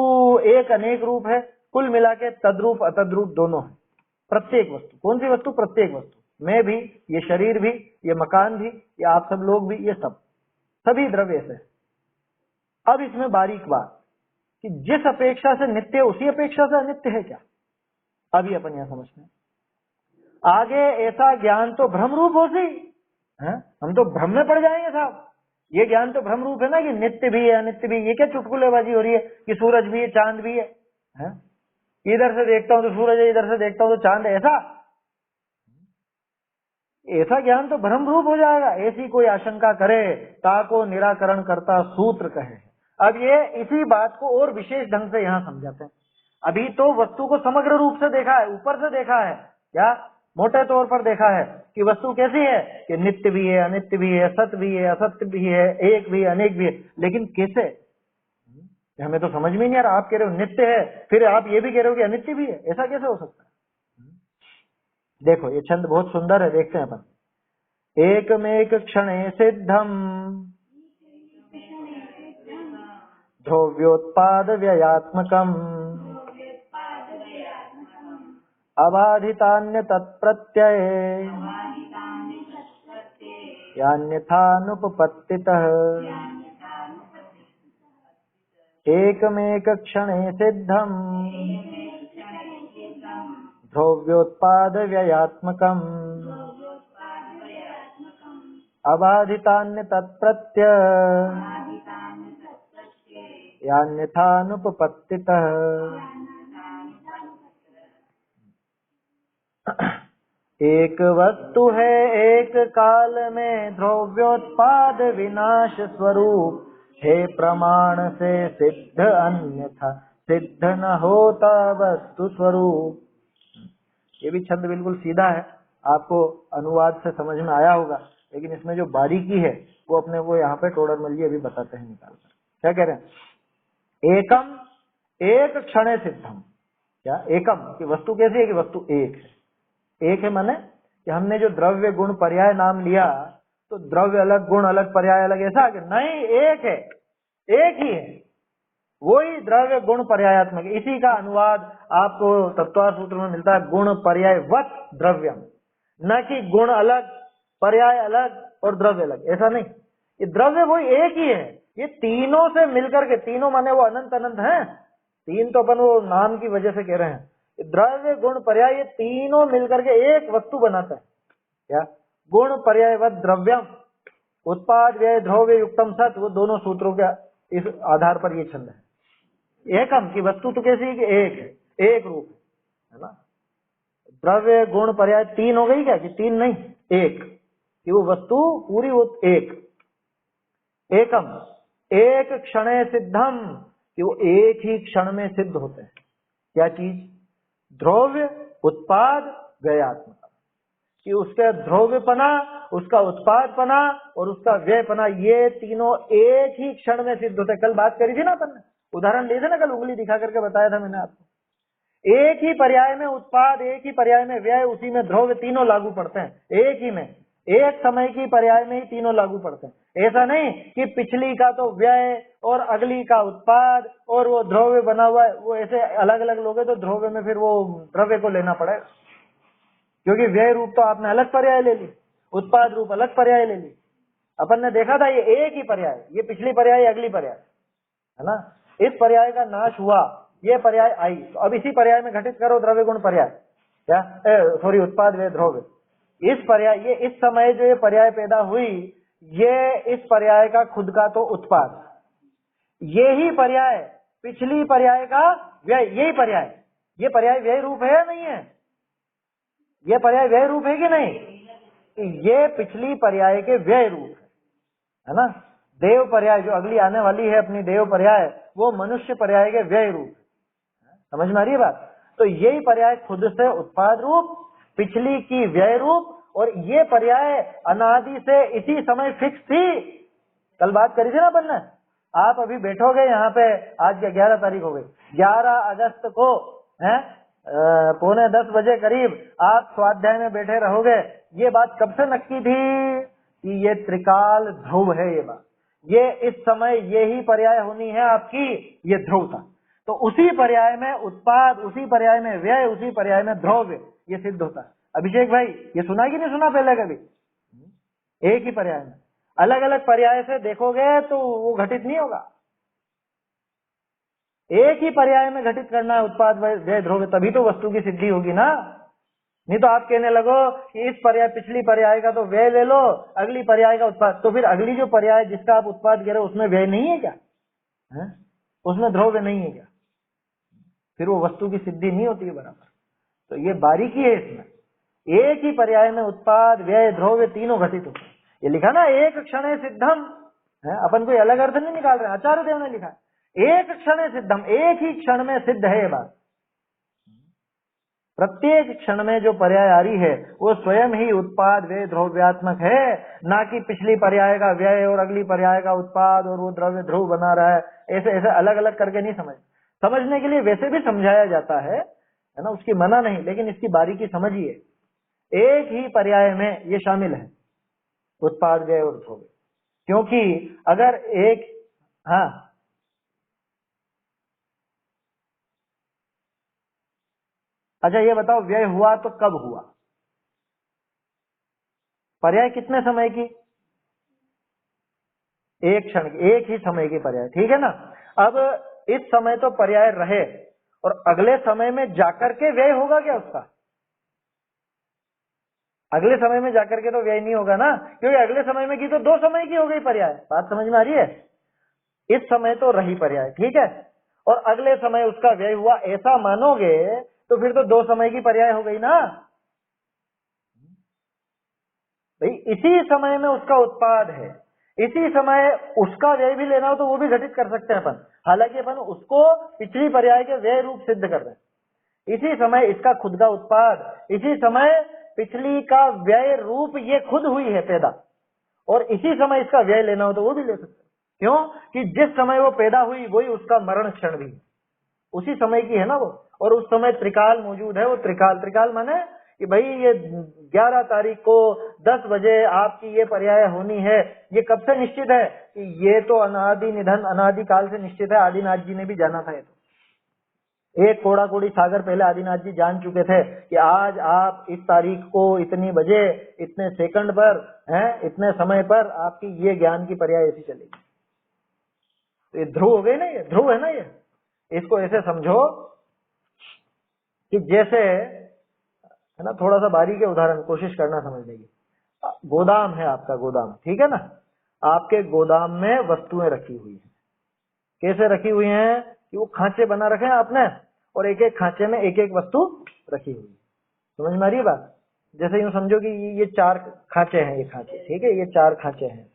एक अनेक रूप है, कुल मिला के तद्रूप अतद्रूप दोनों है। प्रत्येक वस्तु, कौन सी वस्तु? प्रत्येक वस्तु, मैं भी, ये शरीर भी, ये मकान भी, ये आप सब लोग भी, ये सब सभी द्रव्य से। अब इसमें बारीक बात कि जिस अपेक्षा से नित्य उसी अपेक्षा से अनित्य है क्या? अभी अपन यहां समझते हैं। आगे ऐसा ज्ञान तो भ्रम रूप हो सी, हम तो भ्रम में पड़ जाएंगे साहब। ये ज्ञान तो भ्रम रूप है ना कि नित्य भी है अनित्य भी। ये क्या चुटकुलेबाजी हो रही है कि सूरज भी है चांद भी है? इधर से देखता हूं तो सूरज है, इधर से देखता हूं तो चांद है, ऐसा ज्ञान तो भ्रम रूप हो जाएगा। ऐसी कोई आशंका करे ताको निराकरण करता सूत्र कहे। अब ये इसी बात को और विशेष ढंग से यहाँ समझाते हैं। अभी तो वस्तु को समग्र रूप से देखा है, ऊपर से देखा है, क्या मोटे तौर पर देखा है कि वस्तु कैसी है कि नित्य भी है अनित्य भी है, सत्य भी है असत्य भी है, एक भी है अनेक भी है। लेकिन कैसे, हमें तो समझ में नहीं आ रहा। आप कह रहे हो नित्य है, फिर आप ये भी कह रहे हो कि अनित्य भी है, ऐसा कैसे हो सकता है? देखो ये छंद बहुत सुंदर है, देखते हैं अपन। एकमेक क्षणे सिद्धम ध्रुव्योत्पाद व्ययात्मकम अबाधितान्य तत्प्रत्यय यान्यथानुपपत्तितः एकमेक क्षणे सिद्धम ध्रुव्योत्पाद व्ययात्मकम अबाधितान्य तत्प्रत्यय यान्यथानुपपत्तितः। एक वस्तु है एक काल में द्रव्योत्पाद विनाश स्वरूप, हे प्रमाण से सिद्ध अन्यथा सिद्ध न होता वस्तु स्वरूप। ये भी छंद बिल्कुल सीधा है, आपको अनुवाद से समझ में आया होगा, लेकिन इसमें जो बारीकी है वो अपने को यहाँ पे टोडरमल जी अभी बताते हैं निकाल कर। क्या कह रहे हैं? एकम एक क्षणे सिद्धम। क्या एकम की वस्तु कैसी है कि वस्तु एक है। एक है माने कि हमने जो द्रव्य गुण पर्याय नाम लिया तो द्रव्य अलग गुण अलग पर्याय अलग ऐसा कि नहीं, एक है, एक ही है, वही द्रव्य गुण पर्यायात्मक। इसी का अनुवाद आपको तत्व सूत्र में मिलता है, गुण पर्यायवत द्रव्यम, न कि गुण अलग पर्याय अलग और द्रव्य अलग, ऐसा नहीं। ये द्रव्य वही एक ही है, ये तीनों से मिलकर के, तीनों माने वो अनंत अनंत हैं, तीन तो अपन वो नाम की वजह से कह रहे हैं। द्रव्य गुण पर्याय ये तीनों मिलकर के एक वस्तु बनाता है। क्या? गुण पर्यायवत द्रव्यम उत्पाद व्यय द्रव्य युक्तम सत, वो दोनों सूत्रों के इस आधार पर ये छंद है। एकम की वस्तु तो कैसी है कि एक है, एक रूप है ना। द्रव्य गुण पर्याय तीन हो गई क्या कि तीन नहीं, एक, कि वो वस्तु पूरी वो एक। एकम एक क्षणे सिद्धम, कि वो एक ही क्षण में सिद्ध होते हैं। क्या चीज? द्रव्य उत्पाद व्ययात्मक, कि उसका द्रव्यपना, उसका उत्पादपना और उसका व्ययपना, ये तीनों एक ही क्षण में सिद्ध होते हैं। कल बात करी थी ना अपन ने, उदाहरण लिए थे ना, कल उंगली दिखा करके बताया था मैंने आपको। एक ही पर्याय में उत्पाद, एक ही पर्याय में व्यय, उसी में द्रव्य, तीनों लागू पड़ते हैं एक ही में, एक समय की पर्याय में ही तीनों लागू पड़ते हैं। ऐसा नहीं कि पिछली का तो व्यय और अगली का उत्पाद और वो द्रव्य बना हुआ है, वो ऐसे अलग अलग लोग हैं तो द्रव्य में फिर वो द्रव्य को लेना पड़ेगा, क्योंकि व्यय रूप तो आपने अलग पर्याय ले ली, उत्पाद रूप अलग पर्याय ले ली। अपन ने देखा था ये एक ही पर्याय, ये पिछली पर्याय अगली पर्याय है ना, इस पर्याय का नाश हुआ, ये पर्याय आई, तो अब इसी पर्याय में घटित करो द्रव्य गुण पर्याय, क्या सॉरी उत्पाद व्यय द्रव्य। इस पर्याय, ये इस समय जो ये पर्याय पैदा हुई, ये इस पर्याय का खुद का तो उत्पाद, यही पर्याय पिछली पर्याय का व्यय, यही पर्याय, ये पर्याय व्यय रूप है या नहीं है? ये पर्याय व्यय रूप है कि नहीं? ये पिछली पर्याय के व्यय रूप है ना। देव पर्याय जो अगली आने वाली है अपनी देव पर्याय, वो मनुष्य पर्याय के व्यय रूप, समझ में आ रही है बात? तो यही पर्याय खुद से उत्पाद रूप, पिछली की व्यय रूप, और ये पर्याय अनादि से इसी समय फिक्स थी। कल बात करी थी ना अपन ने। आप अभी बैठोगे यहाँ पे, आज 11 तारीख हो गई, 11 अगस्त को है 9:45 करीब आप स्वाध्याय में बैठे रहोगे। ये बात कब से नक्की थी कि ये त्रिकाल ध्रुव है, ये बात, ये इस समय यही पर्याय होनी है आपकी, ये ध्रुव था। तो उसी पर्याय में उत्पाद, उसी पर्याय में व्यय, उसी पर्याय में द्रव्य, ये सिद्ध होता है। अभिषेक भाई ये सुना कि नहीं सुना पहले कभी? एक ही पर्याय में, अलग अलग पर्याय से देखोगे तो वो घटित नहीं होगा। एक ही पर्याय में घटित करना है उत्पाद व्यय द्रव्य, तभी तो वस्तु की सिद्धि होगी ना। नहीं तो आप कहने लगो कि इस पर्याय, पिछली पर्याय का तो व्यय ले लो, अगली पर्याय का उत्पाद, तो फिर अगली जो पर्याय जिसका आप उत्पाद कह रहे हो उसमें व्यय नहीं है क्या? है? उसमें द्रव्य नहीं है क्या? फिर वो वस्तु की सिद्धि नहीं होती है बराबर। तो ये बारीकी है इसमें, एक ही पर्याय में उत्पाद व्यय द्रव्य तीनों घटित होते हैं। ये लिखा ना एक क्षण सिद्धम है, अपन कोई अलग अर्थ नहीं निकाल रहे, आचार्य देव ने लिखा एक क्षण सिद्धम, एक ही क्षण में सिद्ध है ये बात। प्रत्येक क्षण में जो पर्याय आ रही है वो स्वयं ही उत्पाद व्यय द्रव्यात्मक है, ना कि पिछली पर्याय का व्यय और अगली पर्याय का उत्पाद और वो द्रव्य ध्रुव बना रहा है। ऐसे ऐसे अलग अलग करके नहीं समझने के लिए वैसे भी समझाया जाता है ना, उसकी मना नहीं, लेकिन इसकी बारीकी समझिए। एक ही पर्याय में ये शामिल है उत्पाद व्यय और ध्रुव, क्योंकि अगर एक, हाँ अच्छा ये बताओ व्यय हुआ तो कब हुआ? पर्याय कितने समय की? एक क्षण की, एक ही समय की पर्याय, ठीक है ना। अब इस समय तो पर्याय रहे और अगले समय में जाकर के व्यय होगा क्या उसका? अगले समय में जाकर के तो व्यय नहीं होगा ना, क्योंकि अगले समय में की तो 2 समय की हो गई पर्याय। बात समझ में आ रही है? इस समय तो रही पर्याय, ठीक है, और अगले समय उसका व्यय हुआ, ऐसा मानोगे तो फिर तो 2 समय की पर्याय हो गई ना भाई। इसी समय में उसका उत्पाद है, इसी समय उसका व्यय भी लेना हो तो वो भी घटित कर सकते हैं अपन। हालांकि अपन उसको पिछली पर्याय के व्यय रूप सिद्ध कर रहे हैं। इसी समय इसका खुद का उत्पाद, इसी समय पिछली का व्यय रूप ये खुद हुई है पैदा, और इसी समय इसका व्यय लेना हो तो वो भी ले सकते हैं। क्यों कि जिस समय वो पैदा हुई वही उसका मरण क्षण भी उसी समय की है ना वो, और उस समय त्रिकाल मौजूद है। वो त्रिकाल माने कि भाई ये 11 तारीख को 10 बजे आपकी ये पर्याय होनी है। ये कब से निश्चित है कि ये तो अनादि निधन अनादि काल से निश्चित है। आदिनाथ जी ने भी जाना था। ये तो एक कोड़ा कोड़ी सागर पहले आदिनाथ जी जान चुके थे कि आज आप इस तारीख को इतनी बजे इतने सेकंड पर इतने समय पर आपकी ये ज्ञान की पर्याय ऐसी चलेगी। तो ये ध्रुव हो गई ना, ये ध्रुव है ना। ये इसको ऐसे समझो कि जैसे है ना, थोड़ा सा बारीक उदाहरण कोशिश करना समझने की। गोदाम है आपका, गोदाम, ठीक है ना। आपके गोदाम में वस्तुएं रखी हुई हैं। कैसे रखी हुई हैं कि वो खांचे बना रखे हैं आपने, और एक एक खांचे में एक एक वस्तु रखी हुई है। समझ में आ रही है बात? जैसे यूं समझो कि ये 4 खांचे हैं, ये खांचे, ठीक है, ये 4 खांचे हैं।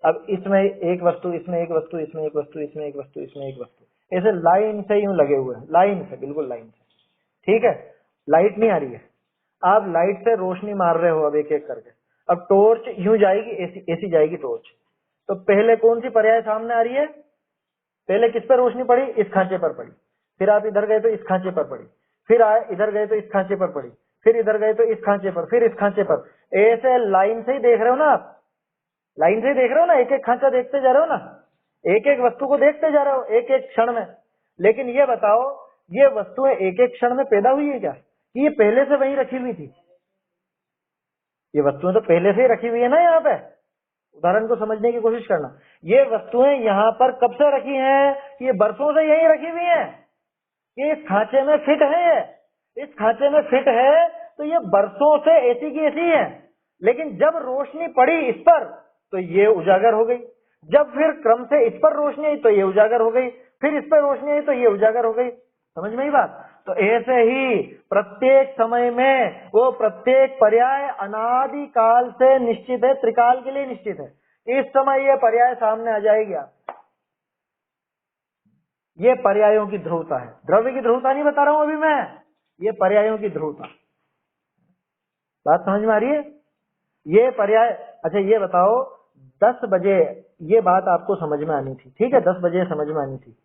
अब इसमें एक वस्तु, इसमें एक वस्तु, इसमें एक वस्तु, इसमें एक वस्तु, इसमें एक वस्तु, ऐसे लाइन से यूं लगे हुए हैं, लाइन से, बिल्कुल लाइन से, ठीक है। लाइट नहीं आ रही है, आप लाइट से रोशनी मार रहे हो अब एक एक करके। अब टॉर्च यूं जाएगी, ऐसी जाएगी टॉर्च। तो पहले कौन सी पर्याय सामने आ रही है? पहले किस पर रोशनी पड़ी? इस खांचे पर पड़ी। फिर आप इधर गए तो इस खांचे पर पड़ी, फिर आए इधर गए तो इस खांचे पर पड़ी, फिर इधर गए तो इस खांचे पर, फिर इस खांचे पर। ऐसे लाइन से ही देख रहे हो ना आप, लाइन से ही देख रहे हो ना, एक एक खांचा देखते जा रहे हो ना, एक एक वस्तु को देखते जा रहे हो एक एक क्षण में। लेकिन ये बताओ, ये वस्तुएं एक एक क्षण में पैदा हुई है क्या, कि ये पहले से वहीं रखी हुई थी? ये वस्तुएं तो पहले से ही रखी हुई है ना। यहाँ पे उदाहरण को समझने की कोशिश करना। ये वस्तुएं यहाँ पर कब से रखी हैं? ये बरसों से यहीं रखी हुई हैं। ये इस खांचे में फिट है, इस खांचे में फिट है, तो ये बरसों से ऐसी की ऐसी है। लेकिन जब रोशनी पड़ी इस पर तो ये उजागर हो गई, जब फिर क्रम से इस पर रोशनी आई तो ये उजागर हो गई, फिर इस पर रोशनी आई तो ये उजागर हो गई। समझ में ही बात? तो ऐसे ही प्रत्येक समय में वो प्रत्येक पर्याय अनादि काल से निश्चित है, त्रिकाल के लिए निश्चित है। इस समय ये पर्याय सामने आ जाएगी आप। ये पर्यायों की ध्रुवता है, द्रव्य की ध्रुवता नहीं बता रहा हूं अभी मैं, ये पर्यायों की ध्रुवता। बात समझ में आ रही है? ये पर्याय, अच्छा ये बताओ, 10 बजे ये बात आपको समझ में आनी थी, ठीक है, 10 बजे समझ में आनी थी।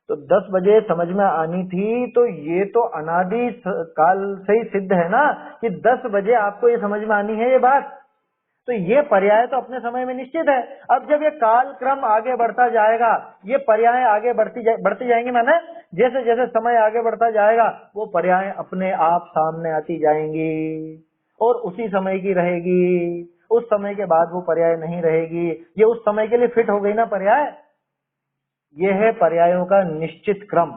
तो 10 बजे समझ में आनी थी, तो ये तो अनादि काल से ही सिद्ध है ना कि 10 बजे आपको ये समझ में आनी है ये बात। तो ये पर्याय तो अपने समय में निश्चित है। अब जब ये काल क्रम आगे बढ़ता जाएगा, ये पर्याय आगे बढ़ती जाएंगी, माने जैसे जैसे समय आगे बढ़ता जाएगा वो पर्याय अपने आप सामने आती जाएंगी और उसी समय की रहेगी। उस समय के बाद वो पर्याय नहीं रहेगी। ये उस समय के लिए फिट हो गई ना पर्याय। ये है पर्यायों का निश्चित क्रम।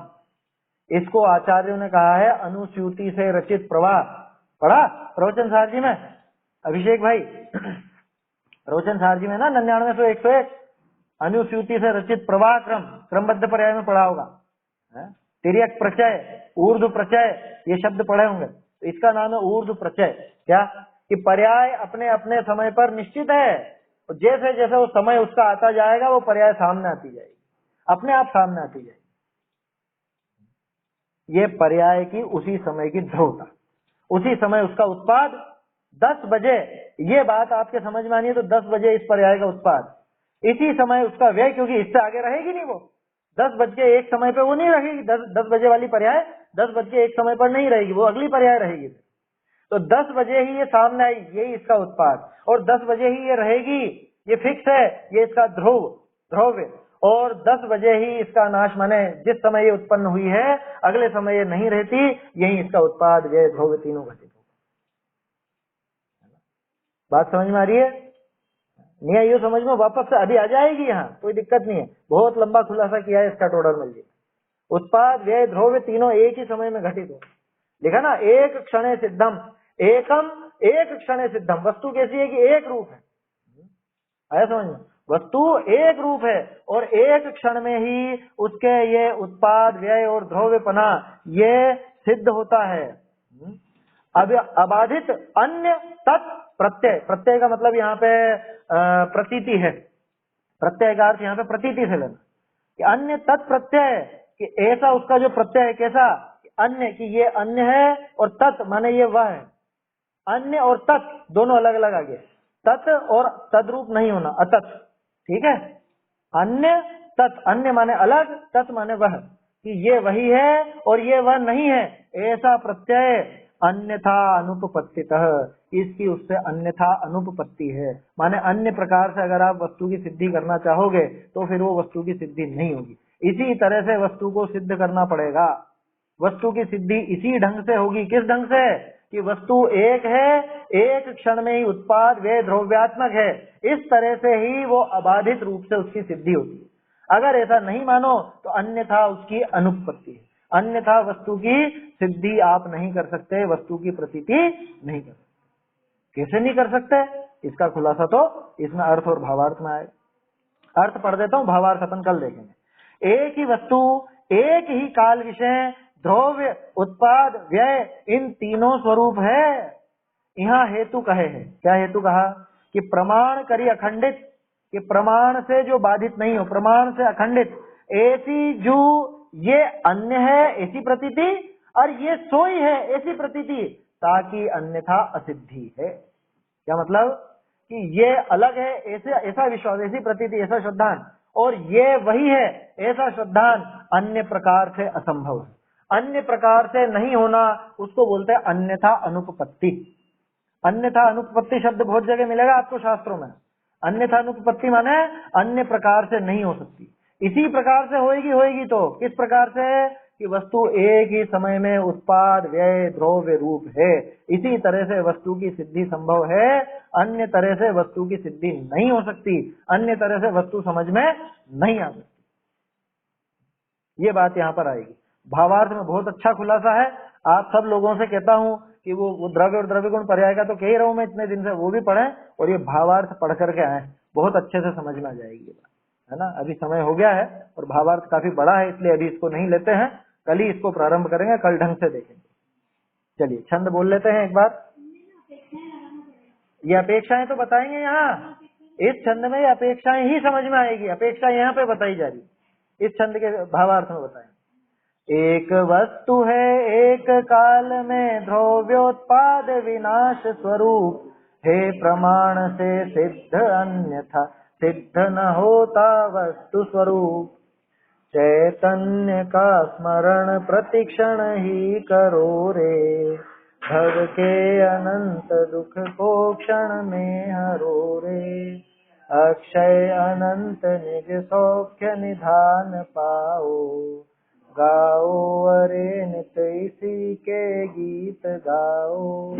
इसको आचार्यों ने कहा है अनुसूति से रचित प्रवाह। पढ़ा प्रवचन सार जी में अभिषेक भाई? प्रवचन सार जी में ना 99-101 अनुसूति से रचित प्रवाह क्रम, क्रमबद्ध पर्याय में पढ़ा होगा। तिर्यक प्रत्यय, ऊर्ध्व प्रत्यय, ये शब्द पढ़े होंगे। तो इसका नाम है ऊर्ध्व प्रत्यय। क्या कि पर्याय अपने अपने समय पर निश्चित है, और जैसे जैसे वो समय उसका आता जाएगा वो पर्याय सामने आती जाएगी, अपने आप सामने आती जाएगी। ये पर्याय की उसी समय की ध्रुवता, उसी समय उसका उत्पाद। 10 बजे ये बात आपके समझ में आनी है तो 10 बजे इस पर्याय का उत्पाद, इसी समय उसका व्यय, क्योंकि इससे आगे रहेगी नहीं वो। 10 बज के 1 समय पे वो नहीं रहेगी। 10 बजे वाली पर्याय 10 बज के 1 समय पर नहीं रहेगी, वो अगली पर्याय रहेगी। तो 10 बजे ही ये सामने आई, यही इसका उत्पाद, और 10 बजे ही ये रहेगी, ये फिक्स है, ये इसका ध्रुव। और 10 बजे ही इसका नाश, माने जिस समय ये उत्पन्न हुई है अगले समय ये नहीं रहती, यही इसका उत्पाद, व्यय, ध्रुव तीनों घटित होगा। बात समझ में आ रही है? नहीं आई हो समझ में, वापस से अभी आ जाएगी, यहाँ कोई दिक्कत नहीं है। बहुत लंबा खुलासा किया है इसका टोडर मल जी। उत्पाद, व्यय, ध्रुव तीनों एक ही समय में घटित हो। लिखा ना, एक क्षणे सिद्धम एकम, एक क्षणे सिद्धम। वस्तु कैसी है कि एक रूप है, आया समझ में? वस्तु एक रूप है और एक क्षण में ही उसके ये उत्पाद, व्यय और ध्रुवपना ये सिद्ध होता है। अब अबाधित अन्य तत् प्रत्यय, प्रत्यय का मतलब यहाँ पे प्रतीति है। प्रत्यय का अर्थ यहाँ पे प्रतीति से लेना। कि अन्य तत्प्रत्यय, कि ऐसा उसका जो प्रत्यय है कैसा, अन्य, कि ये अन्य है, और तत् माने ये वह है। अन्य और तत् दोनों अलग अलग आ गए, तत् और तद्रूप नहीं होना, अतत्, ठीक है। अन्य तत्, अन्य माने अलग, तत् माने वह, कि ये वही है और ये वह नहीं है, ऐसा प्रत्यय अन्यथा अनुपपत्तितः, इसकी उससे अन्यथा अनुपपत्ति है। माने अन्य प्रकार से अगर आप वस्तु की सिद्धि करना चाहोगे तो फिर वो वस्तु की सिद्धि नहीं होगी। इसी तरह से वस्तु को सिद्ध करना पड़ेगा। वस्तु की सिद्धि इसी ढंग से होगी। किस ढंग से, कि वस्तु एक है, एक क्षण में ही उत्पाद वे द्रव्यात्मक है, इस तरह से ही वो अबाधित रूप से उसकी सिद्धि होती है। अगर ऐसा नहीं मानो तो अन्यथा उसकी अनुपपत्ति है, अन्यथा वस्तु की सिद्धि आप नहीं कर सकते, वस्तु की प्रतीति नहीं कर सकते। कैसे नहीं कर सकते, इसका खुलासा तो इसमें अर्थ और भावार्थ में आएगा। अर्थ पढ़ देता हूं, भावार्थ अपन कल देखेंगे। एक ही वस्तु, एक ही काल विषय, द्रव्य, उत्पाद, व्यय, इन तीनों स्वरूप है। यहाँ हेतु कहे है, क्या हेतु कहा, कि प्रमाण करी अखंडित, कि प्रमाण से जो बाधित नहीं हो, प्रमाण से अखंडित, ऐसी जो ये अन्य है ऐसी प्रतीति, और ये सोई है ऐसी प्रतीति, ताकि अन्यथा असिद्धि है। क्या मतलब, कि ये अलग है ऐसे, ऐसा विश्वास, ऐसी प्रतीति, ऐसा श्रद्धान, और ये वही है ऐसा श्रद्धान अन्य प्रकार से असंभव है। अन्य प्रकार से नहीं होना उसको बोलते हैं अन्यथा अनुपपत्ति। अन्यथा अनुपपत्ति शब्द बहुत जगह मिलेगा आपको शास्त्रों में। अन्यथा अनुपपत्ति माने अन्य प्रकार से नहीं हो सकती, इसी प्रकार से होएगी, होएगी तो किस प्रकार से, कि वस्तु एक ही समय में उत्पाद, व्यय, द्रव्य रूप है, इसी तरह से वस्तु की सिद्धि संभव है। अन्य तरह से वस्तु की सिद्धि नहीं हो सकती, अन्य तरह से वस्तु समझ में नहीं आ सकती। ये बात यहाँ पर आएगी। भावार्थ में बहुत अच्छा खुलासा है। आप सब लोगों से कहता हूँ कि वो द्रव्य और द्रव्य गुण पर्याय का तो कह ही रहा हूँ मैं इतने दिन से, वो भी पढ़े और ये भावार्थ पढ़ करके आए, बहुत अच्छे से समझ में आ जाएगी ये बात, है ना। अभी समय हो गया है और भावार्थ काफी बड़ा है, इसलिए अभी इसको नहीं लेते हैं, कल ही इसको प्रारंभ करेंगे, कल ढंग से देखेंगे। चलिए छंद बोल लेते हैं एक बार। ये अपेक्षाएं तो बताएंगे यहाँ, इस छंद में ये अपेक्षाएं ही समझ में आएगी, अपेक्षा यहाँ पे बताई जा रही, इस छंद के भावार्थ में बताएं। एक वस्तु है एक काल में द्रव्योत्पाद विनाश स्वरूप, हे प्रमाण से सिद्ध अन्यथा सिद्ध न होता वस्तु स्वरूप। चैतन्य का स्मरण प्रतिक्षण ही करो रे, भव के अनंत दुख को क्षण में हरो रे। अक्षय अनंत निज सौख्य निधान पाओ, गाओ अरे नित इसी के गीत गाओ।